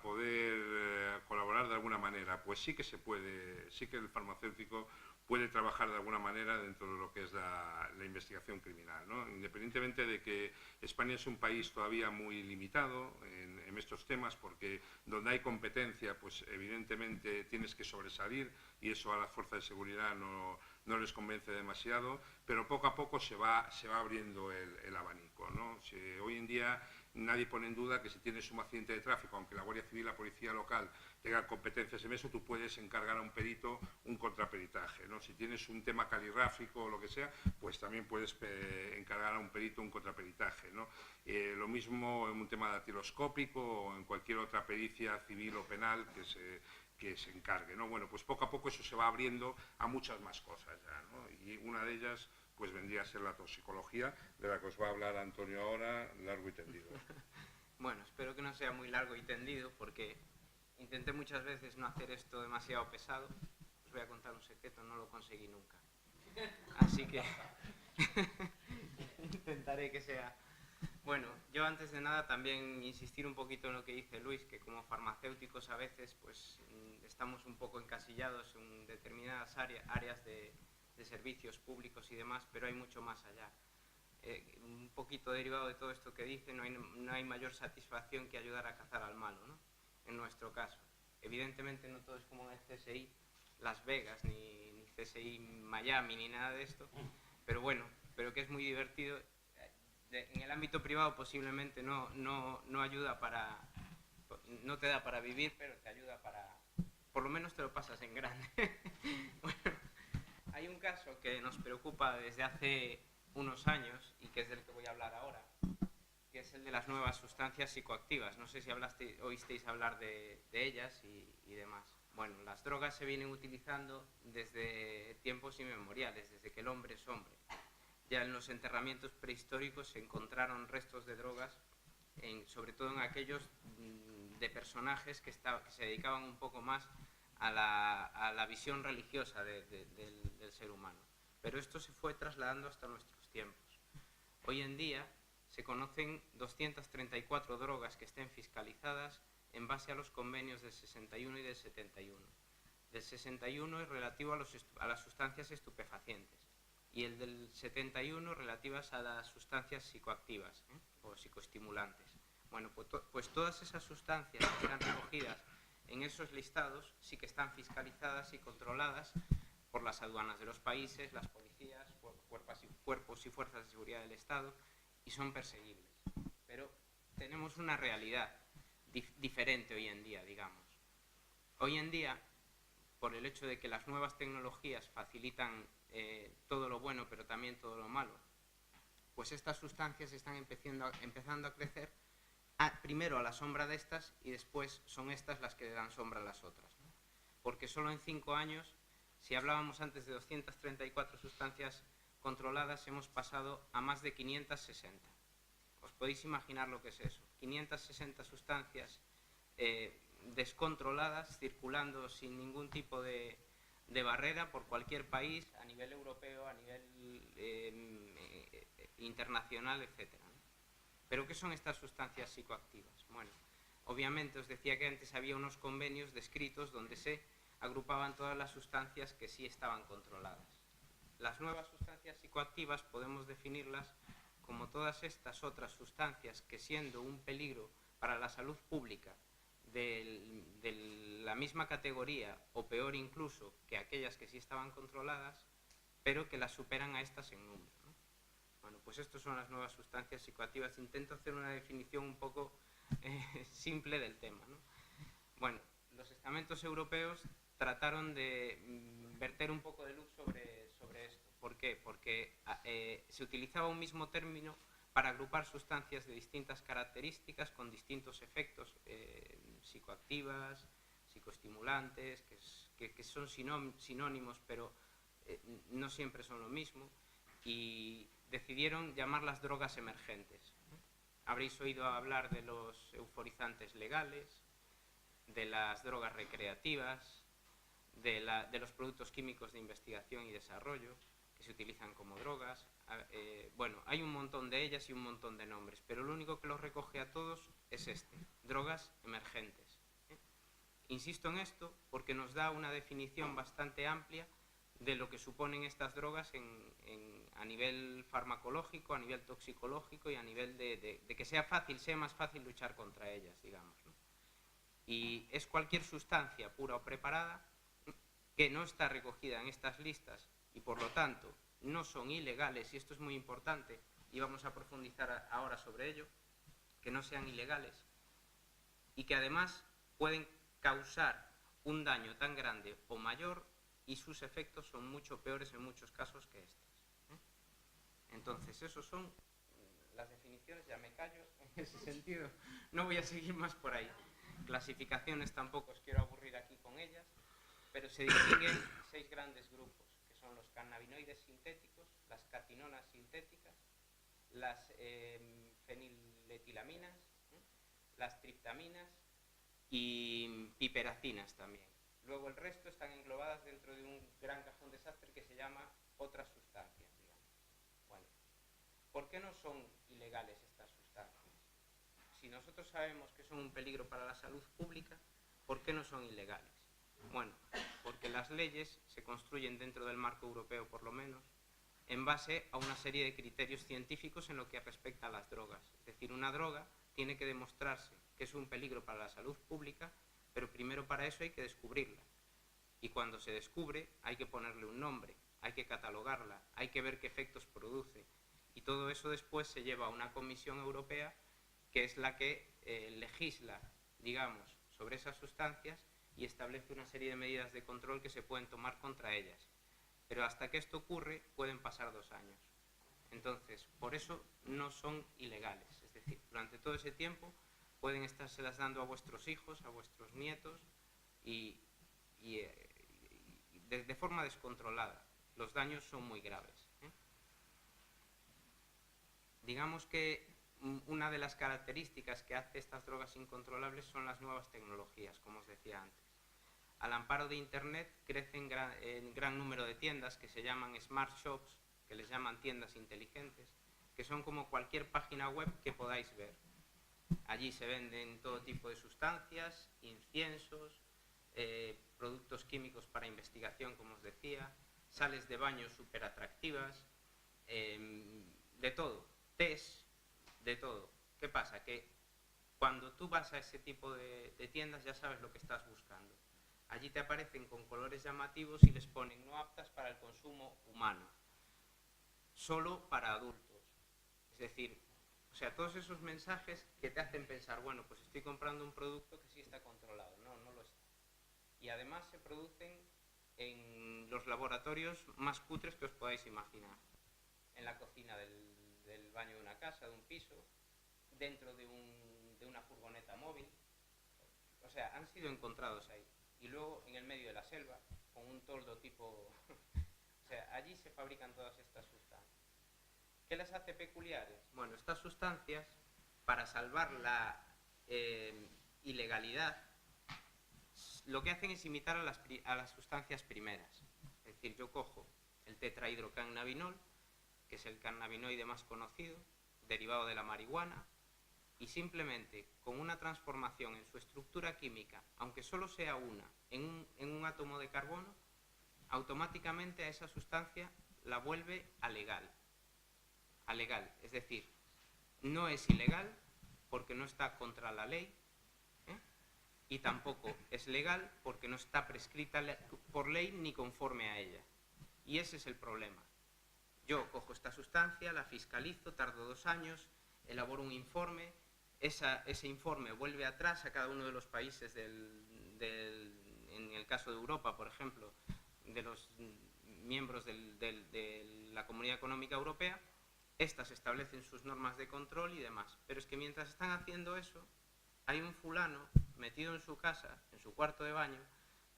poder colaborar de alguna manera? Pues sí que se puede, sí que el farmacéutico puede trabajar de alguna manera dentro de lo que es la investigación criminal, ¿no? Independientemente de que España es un país todavía muy limitado en estos temas, porque donde hay competencia, pues evidentemente tienes que sobresalir y eso a las fuerzas de seguridad no les convence demasiado, pero poco a poco se va abriendo el abanico, ¿no? Hoy en día nadie pone en duda que si tienes un accidente de tráfico, aunque la Guardia Civil, la Policía Local tenga competencias en eso, tú puedes encargar a un perito un contraperitaje, ¿no? Si tienes un tema caligráfico o lo que sea, pues también puedes encargar a un perito un contraperitaje, ¿no? Lo mismo en un tema datiloscópico o en cualquier otra pericia civil o penal que se encargue, ¿no? Bueno, pues poco a poco eso se va abriendo a muchas más cosas ya, ¿no? Y una de ellas pues vendría a ser la toxicología, de la que os va a hablar Antonio ahora, largo y tendido. Bueno, espero que no sea muy largo y tendido, porque intenté muchas veces no hacer esto demasiado pesado. Os voy a contar un secreto, no lo conseguí nunca. Así que intentaré que sea... Bueno, yo antes de nada también insistir un poquito en lo que dice Luis, que como farmacéuticos a veces pues estamos un poco encasillados en determinadas áreas de servicios públicos y demás, pero hay mucho más allá. Un poquito derivado de todo esto que dice, no hay mayor satisfacción que ayudar a cazar al malo, ¿no? En nuestro caso. Evidentemente no todo es como el CSI Las Vegas, ni CSI Miami, ni nada de esto, pero bueno, pero que es muy divertido. En el ámbito privado posiblemente no ayuda para... no te da para vivir, pero te ayuda para... por lo menos te lo pasas en grande. Bueno, hay un caso que nos preocupa desde hace unos años y que es del que voy a hablar ahora, que es el de las nuevas sustancias psicoactivas. No sé si oísteis hablar de ellas y demás. Bueno, las drogas se vienen utilizando desde tiempos inmemoriales, desde que el hombre es hombre. Ya en los enterramientos prehistóricos se encontraron restos de drogas, sobre todo en aquellos de personajes que se dedicaban un poco más a la visión religiosa del ser humano. Pero esto se fue trasladando hasta nuestros tiempos. Hoy en día se conocen 234 drogas que estén fiscalizadas en base a los convenios del 61 y del 71. Del 61 es relativo a las sustancias estupefacientes y el del 71 relativas a las sustancias psicoactivas o psicoestimulantes. Bueno, pues todas esas sustancias que están recogidas en esos listados sí que están fiscalizadas y controladas por las aduanas de los países, las policías, cuerpos y fuerzas de seguridad del Estado, y son perseguibles. Pero tenemos una realidad diferente hoy en día, digamos. Hoy en día, por el hecho de que las nuevas tecnologías facilitan todo lo bueno, pero también todo lo malo, pues estas sustancias están empezando a crecer primero a la sombra de estas y después son estas las que le dan sombra a las otras, ¿no? Porque solo en 5 años, si hablábamos antes de 234 sustancias controladas, hemos pasado a más de 560. ¿Os podéis imaginar lo que es eso? 560 sustancias descontroladas, circulando sin ningún tipo de barrera por cualquier país, a nivel europeo, a nivel internacional, etc. ¿Pero qué son estas sustancias psicoactivas? Bueno, obviamente os decía que antes había unos convenios descritos donde se agrupaban todas las sustancias que sí estaban controladas. Las nuevas sustancias psicoactivas podemos definirlas como todas estas otras sustancias que, siendo un peligro para la salud pública de la misma categoría o peor incluso que aquellas que sí estaban controladas, pero que las superan a estas en número, ¿no? Bueno, pues estas son las nuevas sustancias psicoactivas. Intento hacer una definición un poco simple del tema, ¿no? Bueno, los estamentos europeos trataron de verter un poco de luz sobre esto. ¿Por qué? Porque se utilizaba un mismo término para agrupar sustancias de distintas características con distintos efectos, psicoactivas, psicoestimulantes, que son sinónimos, pero no siempre son lo mismo, y decidieron llamarlas drogas emergentes. Habréis oído hablar de los euforizantes legales, de las drogas recreativas, de los productos químicos de investigación y desarrollo, que se utilizan como drogas. Bueno, hay un montón de ellas y un montón de nombres, pero lo único que los recoge a todos es drogas emergentes. Insisto en esto porque nos da una definición bastante amplia de lo que suponen estas drogas a nivel farmacológico, a nivel toxicológico y a nivel de que sea más fácil luchar contra ellas, digamos, ¿no? Y es cualquier sustancia pura o preparada que no está recogida en estas listas y por lo tanto no son ilegales, y esto es muy importante y vamos a profundizar ahora sobre ello, que no sean ilegales y que además pueden causar un daño tan grande o mayor, y sus efectos son mucho peores en muchos casos que estas. Entonces, esos son las definiciones, ya me callo en ese sentido, no voy a seguir más por ahí. Clasificaciones tampoco os quiero aburrir aquí con ellas, pero se distinguen 6 grandes grupos, que son los cannabinoides sintéticos, las catinonas sintéticas, las feniletilaminas, las triptaminas y piperacinas también. Luego el resto están englobadas dentro de un gran cajón desastre que se llama otras sustancias, digamos. Bueno, ¿por qué no son ilegales estas sustancias? Si nosotros sabemos que son un peligro para la salud pública, ¿por qué no son ilegales? Bueno, porque las leyes se construyen dentro del marco europeo, por lo menos, en base a una serie de criterios científicos en lo que respecta a las drogas. Es decir, una droga tiene que demostrarse que es un peligro para la salud pública, pero primero para eso hay que descubrirla. Y cuando se descubre hay que ponerle un nombre, hay que catalogarla, hay que ver qué efectos produce. Y todo eso después se lleva a una Comisión Europea, que es la que legisla, digamos, sobre esas sustancias y establece una serie de medidas de control que se pueden tomar contra ellas. Pero hasta que esto ocurre pueden pasar 2 años. Entonces, por eso no son ilegales. Es decir, durante todo ese tiempo pueden estárselas dando a vuestros hijos, a vuestros nietos y de forma descontrolada. Los daños son muy graves. Digamos que una de las características que hace estas drogas incontrolables son las nuevas tecnologías, como os decía antes. Al amparo de Internet crecen gran número de tiendas que se llaman smart shops, que les llaman tiendas inteligentes, que son como cualquier página web que podáis ver. Allí se venden todo tipo de sustancias, inciensos, productos químicos para investigación, como os decía, sales de baño súper atractivas, de todo, tés, de todo. ¿Qué pasa? Que cuando tú vas a ese tipo de tiendas ya sabes lo que estás buscando. Allí te aparecen con colores llamativos y les ponen no aptas para el consumo humano, solo para adultos. Es decir, o sea, todos esos mensajes que te hacen pensar, bueno, pues estoy comprando un producto que sí está controlado. No, no lo está. Y además se producen en los laboratorios más cutres que os podáis imaginar. En la cocina del baño de una casa, de un piso, dentro de una furgoneta móvil. O sea, han sido encontrados ahí. Y luego en el medio de la selva, con un toldo tipo... o sea, allí se fabrican todas estas sustancias. ¿Qué las hace peculiares? Bueno, estas sustancias, para salvar la ilegalidad, lo que hacen es imitar a las sustancias primeras. Es decir, yo cojo el tetrahidrocannabinol, que es el cannabinoide más conocido, derivado de la marihuana, y simplemente con una transformación en su estructura química, aunque solo sea una, en un átomo de carbono, automáticamente a esa sustancia la vuelve a legal. Es decir, no es ilegal porque no está contra la ley, y tampoco es legal porque no está prescrita por ley ni conforme a ella. Y ese es el problema. Yo cojo esta sustancia, la fiscalizo, tardo 2 años, elaboro un informe, ese informe vuelve atrás a cada uno de los países en el caso de Europa, por ejemplo, de los miembros de la Comunidad Económica Europea. Estas establecen sus normas de control y demás. Pero es que mientras están haciendo eso, hay un fulano metido en su casa, en su cuarto de baño,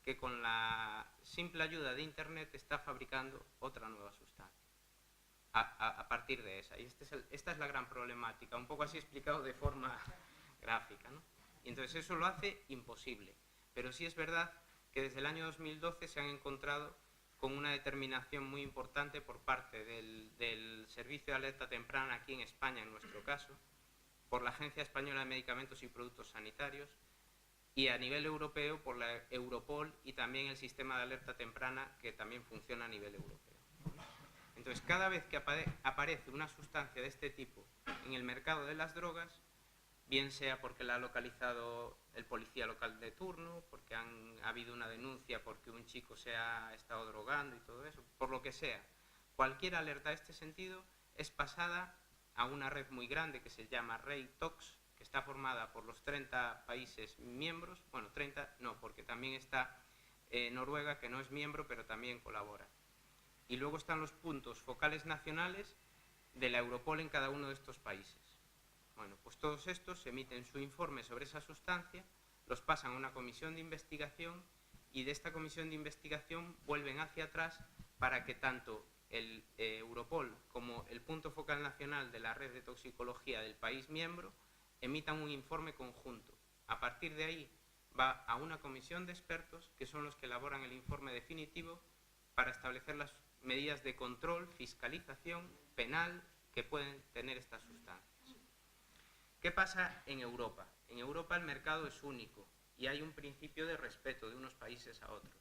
que con la simple ayuda de Internet está fabricando otra nueva sustancia a partir de esa. Y esta es la gran problemática, un poco así explicado de forma gráfica, ¿no? Y entonces eso lo hace imposible. Pero sí es verdad que desde el año 2012 se han encontrado con una determinación muy importante por parte del Servicio de Alerta Temprana aquí en España, en nuestro caso, por la Agencia Española de Medicamentos y Productos Sanitarios, y a nivel europeo por la Europol y también el sistema de alerta temprana que también funciona a nivel europeo. Entonces, cada vez que aparece una sustancia de este tipo en el mercado de las drogas, bien sea porque la ha localizado el policía local de turno, porque ha habido una denuncia porque un chico se ha estado drogando y todo eso, por lo que sea, cualquier alerta de este sentido es pasada a una red muy grande que se llama REITOX, que está formada por los 30 países miembros, bueno, 30 no, porque también está Noruega, que no es miembro, pero también colabora. Y luego están los puntos focales nacionales de la Europol en cada uno de estos países. Bueno, pues todos estos emiten su informe sobre esa sustancia, los pasan a una comisión de investigación y de esta comisión de investigación vuelven hacia atrás para que tanto el Europol como el punto focal nacional de la red de toxicología del país miembro emitan un informe conjunto. A partir de ahí va a una comisión de expertos que son los que elaboran el informe definitivo para establecer las medidas de control, fiscalización, penal que pueden tener estas sustancias. ¿Qué pasa en Europa? En Europa el mercado es único y hay un principio de respeto de unos países a otros.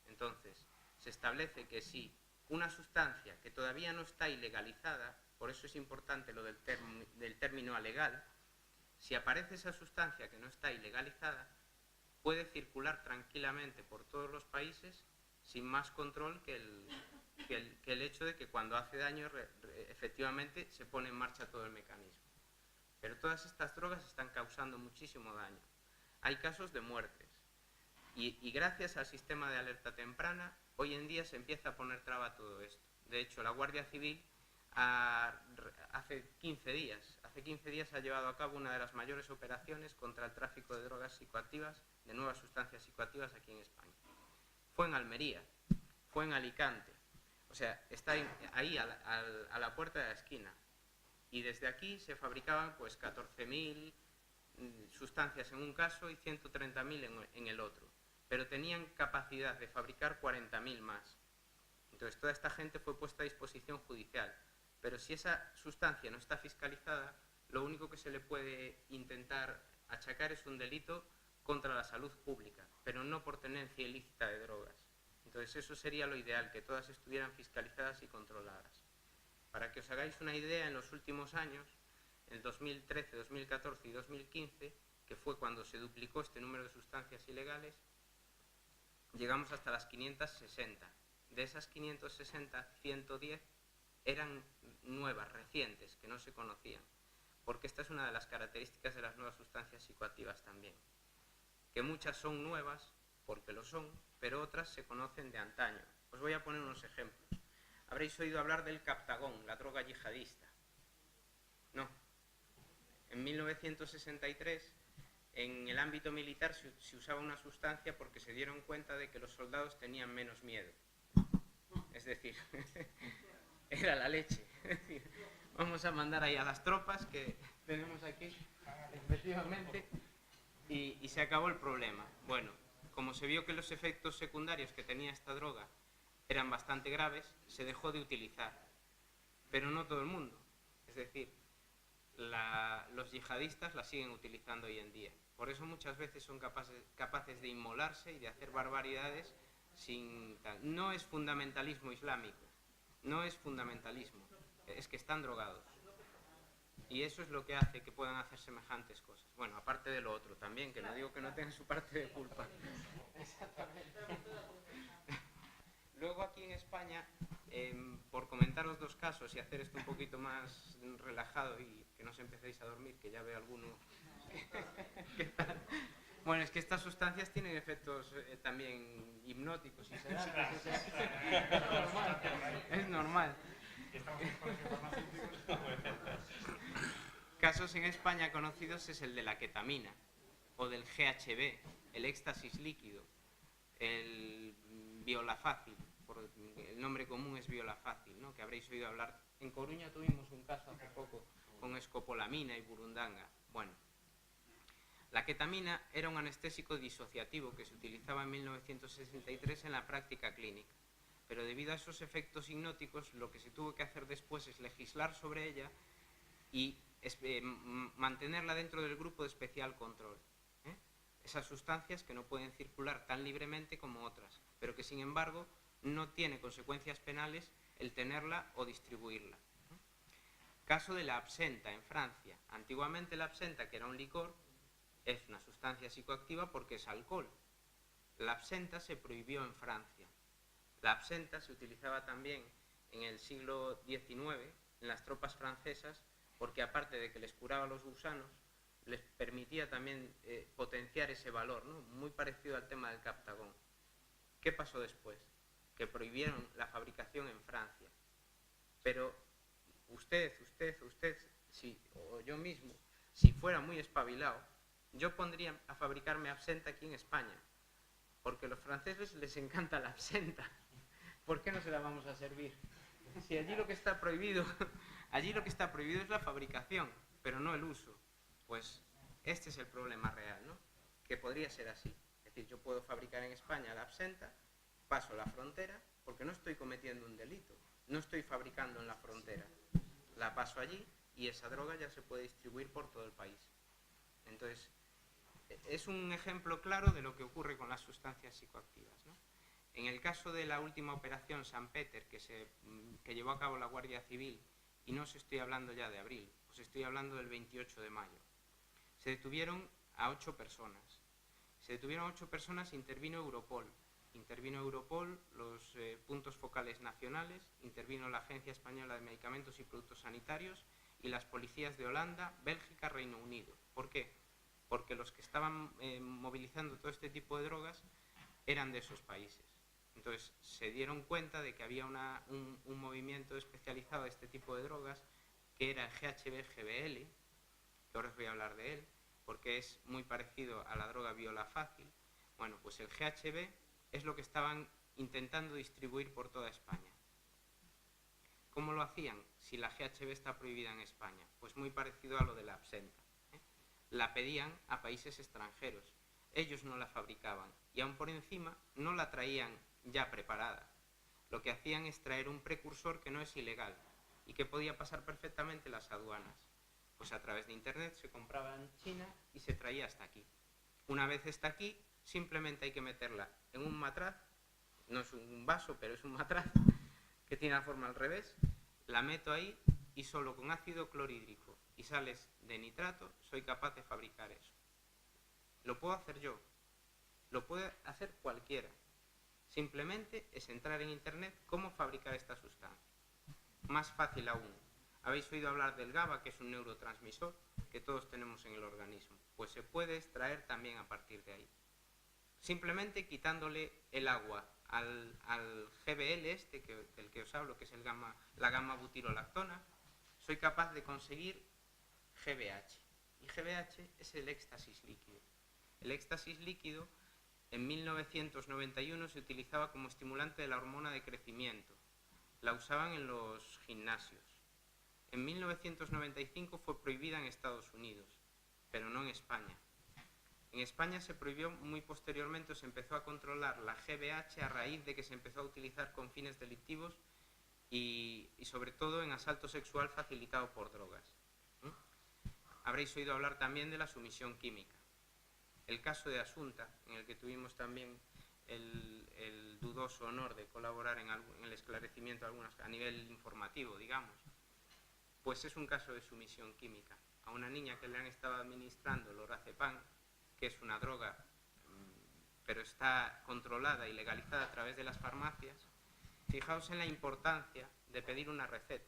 Entonces, se establece que si una sustancia que todavía no está ilegalizada, por eso es importante lo del término alegal, si aparece esa sustancia que no está ilegalizada, puede circular tranquilamente por todos los países sin más control que el hecho de que cuando hace daño efectivamente se pone en marcha todo el mecanismo. Pero todas estas drogas están causando muchísimo daño. Hay casos de muertes. Y gracias al sistema de alerta temprana, hoy en día se empieza a poner traba a todo esto. De hecho, la Guardia Civil hace 15 días ha llevado a cabo una de las mayores operaciones contra el tráfico de drogas psicoactivas, de nuevas sustancias psicoactivas aquí en España. Fue en Almería, fue en Alicante, o sea, está ahí a la puerta de la esquina. Y desde aquí se fabricaban pues 14.000 sustancias en un caso y 130.000 en el otro, pero tenían capacidad de fabricar 40.000 más. Entonces toda esta gente fue puesta a disposición judicial, pero si esa sustancia no está fiscalizada, lo único que se le puede intentar achacar es un delito contra la salud pública, pero no por tenencia ilícita de drogas. Entonces eso sería lo ideal, que todas estuvieran fiscalizadas y controladas. Para que os hagáis una idea, en los últimos años, en 2013, 2014 y 2015, que fue cuando se duplicó este número de sustancias ilegales, llegamos hasta las 560. De esas 560, 110 eran nuevas, recientes, que no se conocían. Porque esta es una de las características de las nuevas sustancias psicoactivas también. Que muchas son nuevas, porque lo son, pero otras se conocen de antaño. Os voy a poner unos ejemplos. Habréis oído hablar del Captagón, la droga yihadista. No. En 1963, en el ámbito militar se usaba una sustancia porque se dieron cuenta de que los soldados tenían menos miedo. Es decir, era la leche. Es decir, vamos a mandar ahí a las tropas que tenemos aquí, efectivamente, y se acabó el problema. Bueno, como se vio que los efectos secundarios que tenía esta droga eran bastante graves, se dejó de utilizar. Pero no todo el mundo. Es decir, los yihadistas la siguen utilizando hoy en día. Por eso muchas veces son capaces de inmolarse y de hacer barbaridades sin tal. No es fundamentalismo islámico, no es fundamentalismo, es que están drogados. Y eso es lo que hace que puedan hacer semejantes cosas. Bueno, aparte de lo otro también, que no digo que no tengan su parte de culpa. Exactamente. Luego aquí en España, por comentaros dos casos y hacer esto un poquito más relajado y que no os empecéis a dormir, que ya veo alguno. ¿Qué tal? Bueno, es que estas sustancias tienen efectos también hipnóticos y sedantes. Es normal. Casos en España conocidos es el de la ketamina o del GHB, el éxtasis líquido, el violafácil, el nombre común es violafácil, ¿no? Que habréis oído hablar. En Coruña tuvimos un caso hace poco con escopolamina y burundanga. Bueno, la ketamina era un anestésico disociativo que se utilizaba en 1963 en la práctica clínica, pero debido a esos efectos hipnóticos lo que se tuvo que hacer después es legislar sobre ella y mantenerla dentro del grupo de especial control. Esas sustancias que no pueden circular tan libremente como otras, pero que sin embargo no tiene consecuencias penales el tenerla o distribuirla. Caso de la absenta en Francia. Antiguamente la absenta, que era un licor, es una sustancia psicoactiva porque es alcohol. La absenta se prohibió en Francia. La absenta se utilizaba también en el siglo XIX en las tropas francesas porque aparte de que les curaba los gusanos, les permitía también potenciar ese valor, ¿no? Muy parecido al tema del Captagón. ¿Qué pasó después? Que prohibieron la fabricación en Francia. Pero usted, o yo mismo, si fuera muy espabilado, yo pondría a fabricarme absenta aquí en España, porque a los franceses les encanta la absenta. ¿Por qué no se la vamos a servir? Si allí lo que está prohibido, es la fabricación, pero no el uso. Pues este es el problema real, ¿no? Que podría ser así. Es decir, yo puedo fabricar en España la absenta, paso la frontera, porque no estoy cometiendo un delito, no estoy fabricando en la frontera. La paso allí y esa droga ya se puede distribuir por todo el país. Entonces, es un ejemplo claro de lo que ocurre con las sustancias psicoactivas, ¿no? En el caso de la última operación San Peter que llevó a cabo la Guardia Civil, y no os estoy hablando ya de abril, os estoy hablando del 28 de mayo, se detuvieron a 8 personas. Se detuvieron a 8 personas, intervino Europol, los puntos focales nacionales, intervino la Agencia Española de Medicamentos y Productos Sanitarios y las policías de Holanda, Bélgica, Reino Unido. ¿Por qué? Porque los que estaban movilizando todo este tipo de drogas eran de esos países. Entonces se dieron cuenta de que había un movimiento especializado de este tipo de drogas, que era el GHB-GBL, que ahora os voy a hablar de él, porque es muy parecido a la droga viola fácil. Bueno, pues el GHB es lo que estaban intentando distribuir por toda España. ¿Cómo lo hacían si la GHB está prohibida en España? Pues muy parecido a lo de la absenta. La pedían a países extranjeros. Ellos no la fabricaban y aún por encima no la traían ya preparada. Lo que hacían es traer un precursor que no es ilegal y que podía pasar perfectamente las aduanas. Pues a través de internet se compraba en China y se traía hasta aquí. Una vez está aquí, simplemente hay que meterla en un matraz, no es un vaso, pero es un matraz que tiene la forma al revés, la meto ahí y solo con ácido clorhídrico y sales de nitrato soy capaz de fabricar eso. Lo puedo hacer yo, lo puede hacer cualquiera. Simplemente es entrar en internet cómo fabricar esta sustancia. Más fácil aún. Habéis oído hablar del GABA, que es un neurotransmisor que todos tenemos en el organismo. Pues se puede extraer también a partir de ahí. Simplemente quitándole el agua al GBL del que os hablo, que es la gamma-butirolactona, soy capaz de conseguir GBH. Y GBH es el éxtasis líquido. El éxtasis líquido en 1991 se utilizaba como estimulante de la hormona de crecimiento. La usaban en los gimnasios. En 1995 fue prohibida en Estados Unidos, pero no en España. En España se prohibió muy posteriormente, o se empezó a controlar la GBH a raíz de que se empezó a utilizar con fines delictivos y sobre todo en asalto sexual facilitado por drogas. Habréis oído hablar también de la sumisión química. El caso de Asunta, en el que tuvimos también el dudoso honor de colaborar en el esclarecimiento a nivel informativo, digamos, pues es un caso de sumisión química. A una niña que le han estado administrando lorazepam, que es una droga, pero está controlada y legalizada a través de las farmacias. Fijaos en la importancia de pedir una receta.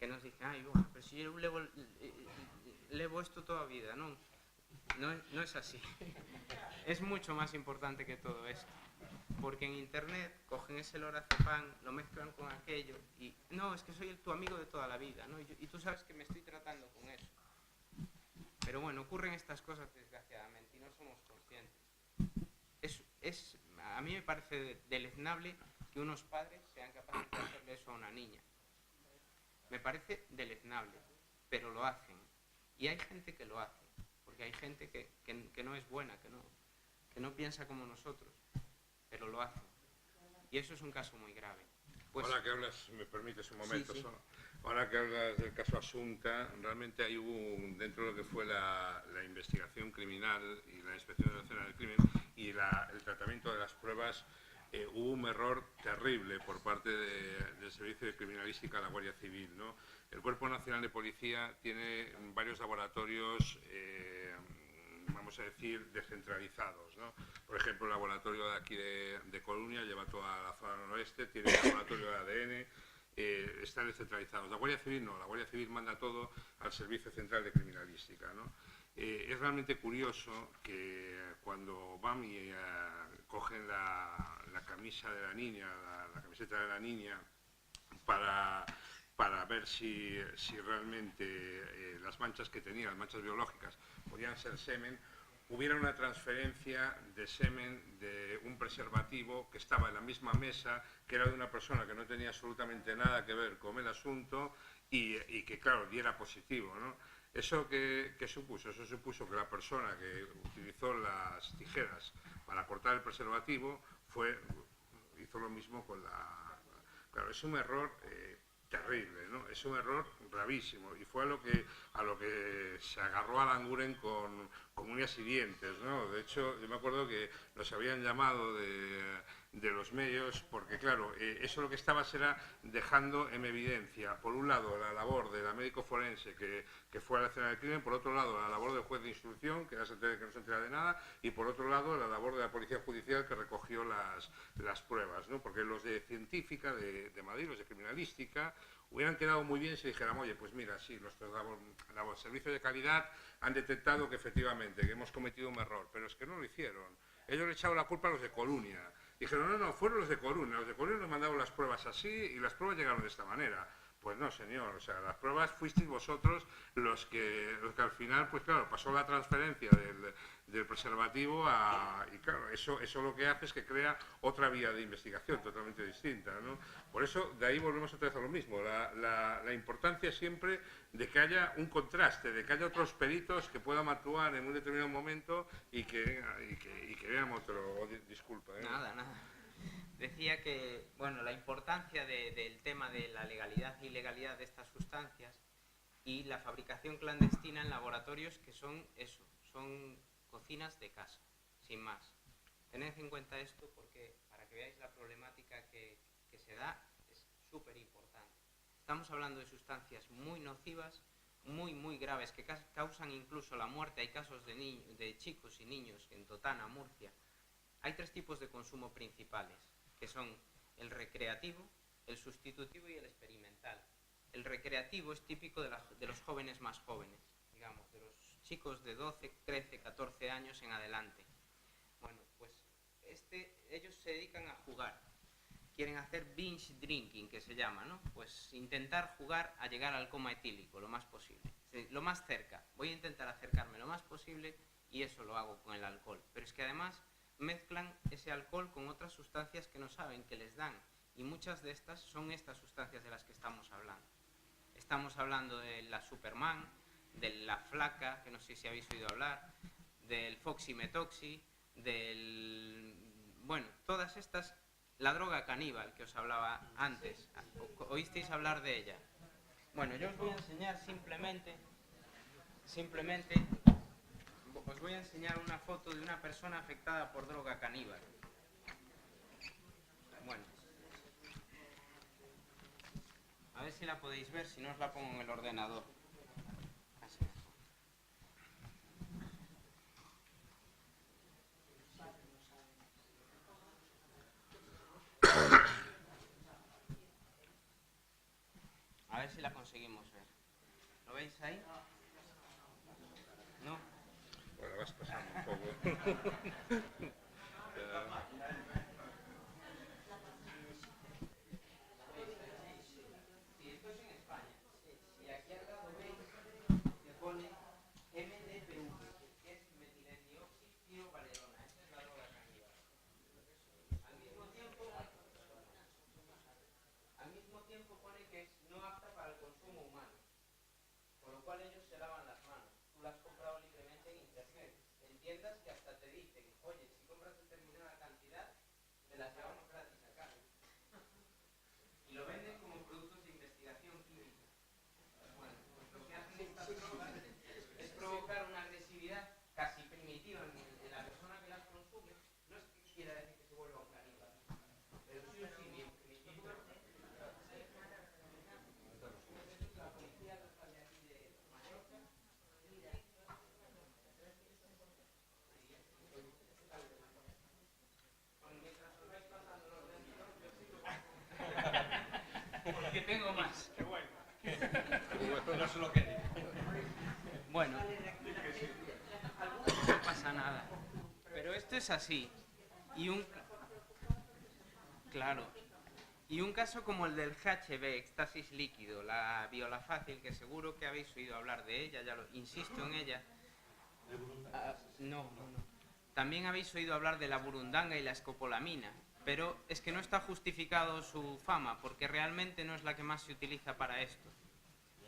Que nos dicen, ay, bueno, pero si yo levo esto toda vida, no es así. Es mucho más importante que todo esto. Porque en internet cogen ese lorazepam, lo mezclan con aquello y, no, es que soy tu amigo de toda la vida, ¿no? Y tú sabes que me estoy tratando con eso. Pero bueno, ocurren estas cosas desgraciadamente y no somos conscientes. A mí me parece deleznable que unos padres sean capaces de hacerle eso a una niña. Me parece deleznable, pero lo hacen. Y hay gente que lo hace, porque hay gente que no es buena, que no piensa como nosotros, pero lo hacen. Y eso es un caso muy grave. Pues, ahora que hablas, me permites un momento, sí. solo. Ahora que hablas del caso Asunta, realmente hay dentro de lo que fue la investigación criminal y la inspección nacional del crimen y el tratamiento de las pruebas, hubo un error terrible por parte del Servicio de Criminalística de la Guardia Civil, ¿no? El Cuerpo Nacional de Policía tiene varios laboratorios, vamos a decir, descentralizados, ¿no? Por ejemplo, el laboratorio de aquí de Coruña lleva toda la zona noroeste, tiene el laboratorio de ADN, están descentralizados. La Guardia Civil no, la Guardia Civil manda todo al Servicio Central de Criminalística, ¿no? Es realmente curioso que cuando van y cogen la camisa de la niña, la camiseta de la niña, para ver si realmente las manchas que tenía, las manchas biológicas, podían ser semen, hubiera una transferencia de semen de un preservativo que estaba en la misma mesa, que era de una persona que no tenía absolutamente nada que ver con el asunto y que, claro, diera positivo, ¿no? ¿Eso qué supuso? Eso supuso que la persona que utilizó las tijeras para cortar el preservativo hizo lo mismo con la... Claro, es un error terrible, ¿no? Es un error gravísimo y fue a lo que se agarró Alan Guren con uñas y dientes, ¿no? De hecho, yo me acuerdo que nos habían llamado de los medios porque, claro, eso lo que estaba era dejando en evidencia, por un lado, la labor de la médico forense que fue a la escena del crimen, por otro lado, la labor del juez de instrucción, que no se entera de nada, y por otro lado, la labor de la policía judicial que recogió las pruebas, ¿no? Porque los de científica de Madrid, los de criminalística, hubieran quedado muy bien si dijeran, oye, pues mira, sí, los servicios de calidad han detectado que efectivamente que hemos cometido un error, pero es que no lo hicieron. Ellos le echaron la culpa a los de Coruña. Dijeron, no, fueron los de Coruña nos mandaron las pruebas así y las pruebas llegaron de esta manera. Pues no, señor, o sea, las pruebas fuisteis vosotros los que al final, pues claro, pasó la transferencia del preservativo y claro, eso lo que hace es que crea otra vía de investigación totalmente distinta, ¿no? Por eso, de ahí volvemos otra vez a lo mismo, la importancia siempre de que haya un contraste, de que haya otros peritos que puedan actuar en un determinado momento y que vean otro... Disculpa, ¿eh? Nada. Decía que, bueno, la importancia del tema de la legalidad e ilegalidad de estas sustancias y la fabricación clandestina en laboratorios que son eso, son cocinas de casa, sin más. Tened en cuenta esto porque para que veáis la problemática que se da es súper importante. Estamos hablando de sustancias muy nocivas, muy graves, que causan incluso la muerte. Hay casos de chicos y niños en Totana, Murcia. Hay 3 tipos de consumo principales, que son el recreativo, el sustitutivo y el experimental. El recreativo es típico de los jóvenes más jóvenes, digamos, de los chicos de 12, 13, 14 años en adelante. Bueno, pues ellos se dedican a jugar. Quieren hacer binge drinking, que se llama, ¿no? Pues intentar jugar a llegar al coma etílico lo más posible. Lo más cerca. Voy a intentar acercarme lo más posible y eso lo hago con el alcohol. Pero es que además mezclan ese alcohol con otras sustancias que no saben que les dan. Y muchas de estas son estas sustancias de las que estamos hablando. Estamos hablando de la Superman, de la Flaca, que no sé si habéis oído hablar, del foximetoxi, bueno, todas estas, la droga caníbal que os hablaba antes, ¿oísteis hablar de ella? Bueno, yo os voy a enseñar simplemente, os voy a enseñar una foto de una persona afectada por droga caníbal. Bueno, a ver si la podéis ver, si no os la pongo en el ordenador. Así. A ver si la conseguimos ver. ¿Lo veis ahí? ¿No? Bueno, vas pasando un poco. Sí, esto es en España. Y aquí al lado veis que pone MDPV, que es metilendioxipyrovalerona. Esta es la droga caníbal. Al mismo tiempo pone que es no apta para el consumo humano, con lo cual ellos se lavan las manos. Tú la has comprado libremente en internet, en tiendas que hasta te dicen, oye, si compras determinada cantidad, te las llevamos gratis a casa. Y lo venden como productos de investigación química. Bueno, pues lo que hacen estas drogas es provocar una agresividad casi primitiva en la persona que las consume. No es que quiera decir que se vuelva un caníbal, pero sí un simio primitivo. La policía local de aquí de Mallorca. Bueno, mientras os vais pasando los ordenador, yo sigo. Porque tengo más. Qué bueno. No se lo quede. Bueno, no pasa nada. Pero esto es así. Claro. Y un caso como el del GHB, éxtasis líquido, la viola fácil, que seguro que habéis oído hablar de ella, ya lo insisto en ella. No. También habéis oído hablar de la burundanga y la escopolamina, pero es que no está justificado su fama, porque realmente no es la que más se utiliza para esto.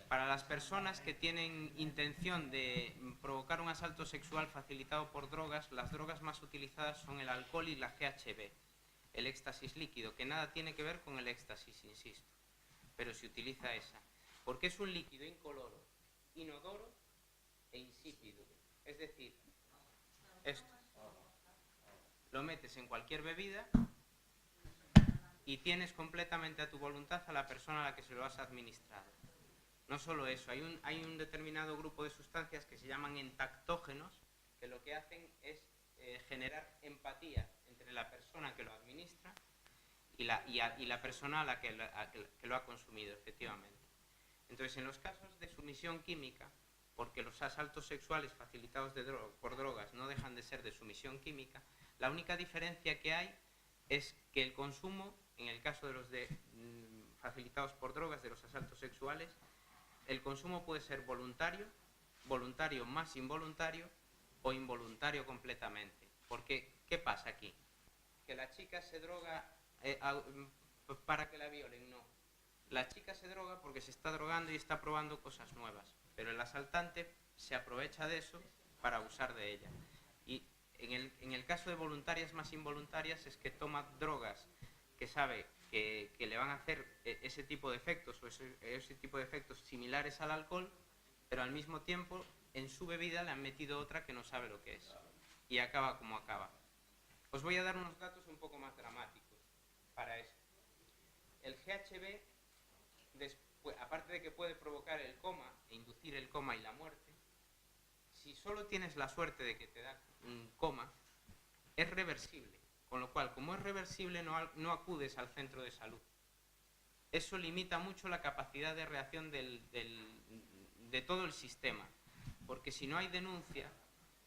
Para las personas que tienen intención de provocar un asalto sexual facilitado por drogas, las drogas más utilizadas son el alcohol y la GHB, el éxtasis líquido, que nada tiene que ver con el éxtasis, insisto, pero se utiliza esa, porque es un líquido incoloro, inodoro e insípido. Es decir, esto lo metes en cualquier bebida y tienes completamente a tu voluntad a la persona a la que se lo has administrado. No solo eso, hay un determinado grupo de sustancias que se llaman entactógenos, que lo que hacen es generar empatía entre la persona que lo administra y la persona a la que lo ha consumido, efectivamente. Entonces, en los casos de sumisión química, porque los asaltos sexuales facilitados por drogas no dejan de ser de sumisión química, la única diferencia que hay es que el consumo, en el caso de los facilitados por drogas, de los asaltos sexuales, el consumo puede ser voluntario, voluntario más involuntario o involuntario completamente. Porque, ¿qué pasa aquí? Que la chica se droga para que la violen, no. La chica se droga porque se está drogando y está probando cosas nuevas, pero el asaltante se aprovecha de eso para abusar de ella. Y en el caso de voluntarias más involuntarias es que toma drogas que sabe que le van a hacer ese tipo de efectos o ese tipo de efectos similares al alcohol, pero al mismo tiempo en su bebida le han metido otra que no sabe lo que es y acaba como acaba. Os voy a dar unos datos un poco más dramáticos para eso. El GHB, aparte de que puede provocar el coma e inducir el coma y la muerte, si solo tienes la suerte de que te da un coma, es reversible. Con lo cual, como es reversible, no acudes al centro de salud. Eso limita mucho la capacidad de reacción de todo el sistema, porque si no hay denuncia,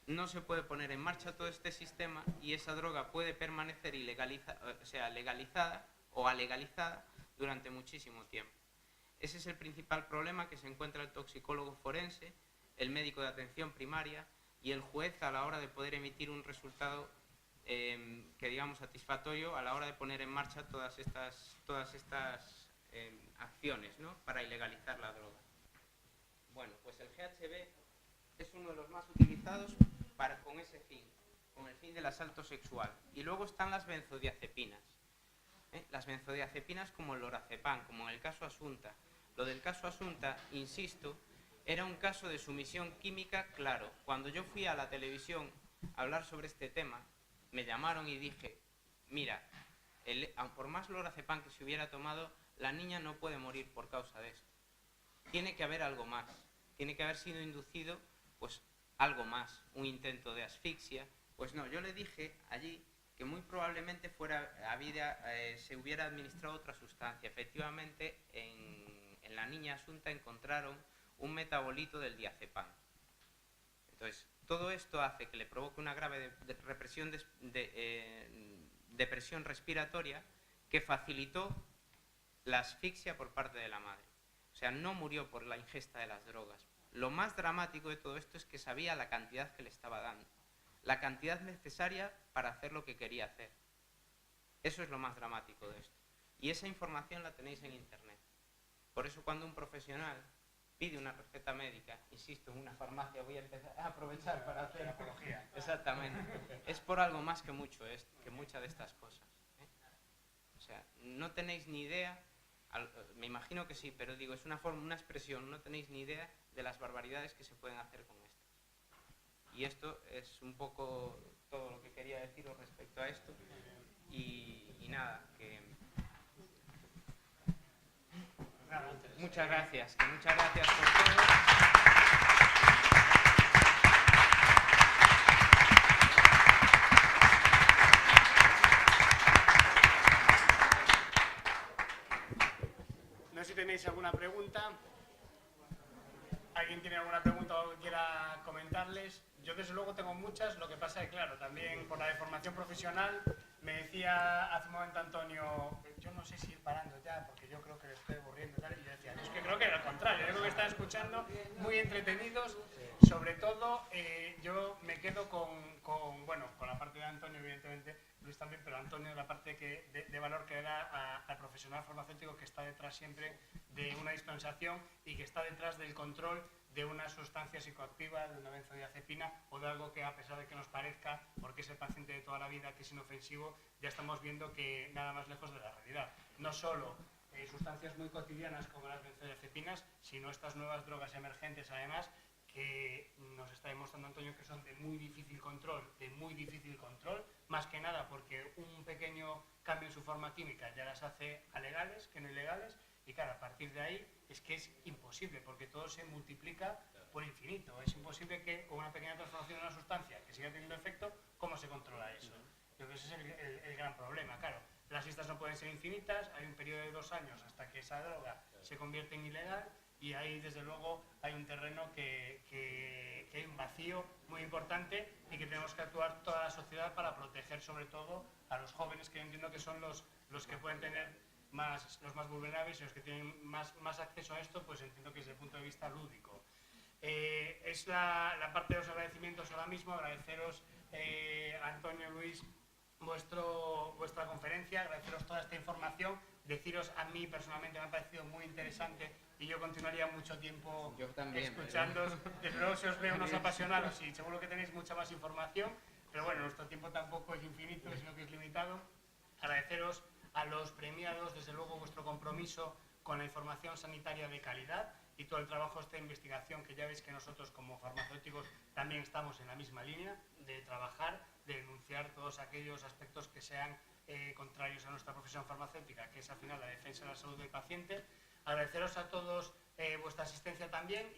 no se puede poner en marcha todo este sistema y esa droga puede permanecer legalizada o alegalizada durante muchísimo tiempo. Ese es el principal problema que se encuentra el toxicólogo forense, el médico de atención primaria y el juez a la hora de poder emitir un resultado que digamos satisfactorio a la hora de poner en marcha todas estas acciones, ¿no?, para ilegalizar la droga. Bueno, pues el GHB es uno de los más utilizados con ese fin, con el fin del asalto sexual. Y luego están las benzodiazepinas. Las benzodiazepinas como el lorazepam, como en el caso Asunta. Lo del caso Asunta, insisto, era un caso de sumisión química claro. Cuando yo fui a la televisión a hablar sobre este tema, me llamaron y dije, mira, por más lorazepam que se hubiera tomado, la niña no puede morir por causa de esto. Tiene que haber algo más. Tiene que haber sido inducido, pues, algo más, un intento de asfixia. Pues no, yo le dije allí que muy probablemente se hubiera administrado otra sustancia. Efectivamente, en la niña Asunta encontraron un metabolito del diazepam. Entonces, todo esto hace que le provoque una grave depresión respiratoria que facilitó la asfixia por parte de la madre. O sea, no murió por la ingesta de las drogas. Lo más dramático de todo esto es que sabía la cantidad que le estaba dando, la cantidad necesaria para hacer lo que quería hacer. Eso es lo más dramático de esto. Y esa información la tenéis en Internet. Por eso cuando un profesional pide una receta médica, insisto, en una farmacia, voy a empezar a aprovechar para hacer apología. Exactamente. Es por algo más que muchas de estas cosas. O sea, no tenéis ni idea, me imagino que sí, pero digo, es una expresión, no tenéis ni idea de las barbaridades que se pueden hacer con esto. Y esto es un poco todo lo que quería deciros respecto a esto. Y nada, que... Muchas gracias por todo. No sé si tenéis alguna pregunta. ¿Alguien tiene alguna pregunta o quiera comentarles? Yo desde luego tengo muchas, lo que pasa es que claro, también por la deformación profesional, me decía hace un momento Antonio, yo no sé si ir parando ya, porque yo creo que le estoy aburriendo y tal, y yo decía, es que creo que era al contrario, yo creo que están escuchando muy entretenidos, sobre todo yo me quedo con la parte de Antonio, evidentemente, Luis también, pero Antonio la parte de valor que da al profesional farmacéutico que está detrás siempre de una dispensación y que está detrás del control de una sustancia psicoactiva, de una benzodiazepina o de algo que a pesar de que nos parezca, porque es el paciente de toda la vida, que es inofensivo, ya estamos viendo que nada más lejos de la realidad. No solo sustancias muy cotidianas como las benzodiazepinas, sino estas nuevas drogas emergentes además, que nos está demostrando Antonio que son de muy difícil control, más que nada porque un pequeño cambio en su forma química ya las hace alegales que no ilegales, y claro, a partir de ahí es que es imposible, porque todo se multiplica por infinito. Es imposible que con una pequeña transformación de una sustancia que siga teniendo efecto, ¿cómo se controla eso? Yo creo que ese es el gran problema. Claro, las listas no pueden ser infinitas, hay un periodo de 2 años hasta que esa droga se convierte en ilegal, y ahí desde luego hay un terreno que hay un vacío muy importante y que tenemos que actuar toda la sociedad para proteger sobre todo a los jóvenes, que yo entiendo que son los que pueden tener los más vulnerables y los que tienen más acceso a esto, pues entiendo que desde el punto de vista lúdico. Es la parte de los agradecimientos ahora mismo, agradeceros Antonio, Luis, vuestra conferencia, agradeceros toda esta información, deciros a mí personalmente me ha parecido muy interesante y yo continuaría mucho tiempo escuchándoos. Desde luego si os veo unos apasionados y seguro que tenéis mucha más información, pero bueno, nuestro tiempo tampoco es infinito, sino que es limitado. Agradeceros a los premiados, desde luego, vuestro compromiso con la información sanitaria de calidad y todo el trabajo de investigación, que ya veis que nosotros como farmacéuticos también estamos en la misma línea de trabajar, de denunciar todos aquellos aspectos que sean contrarios a nuestra profesión farmacéutica, que es al final la defensa de la salud del paciente. Agradeceros a todos vuestra asistencia también.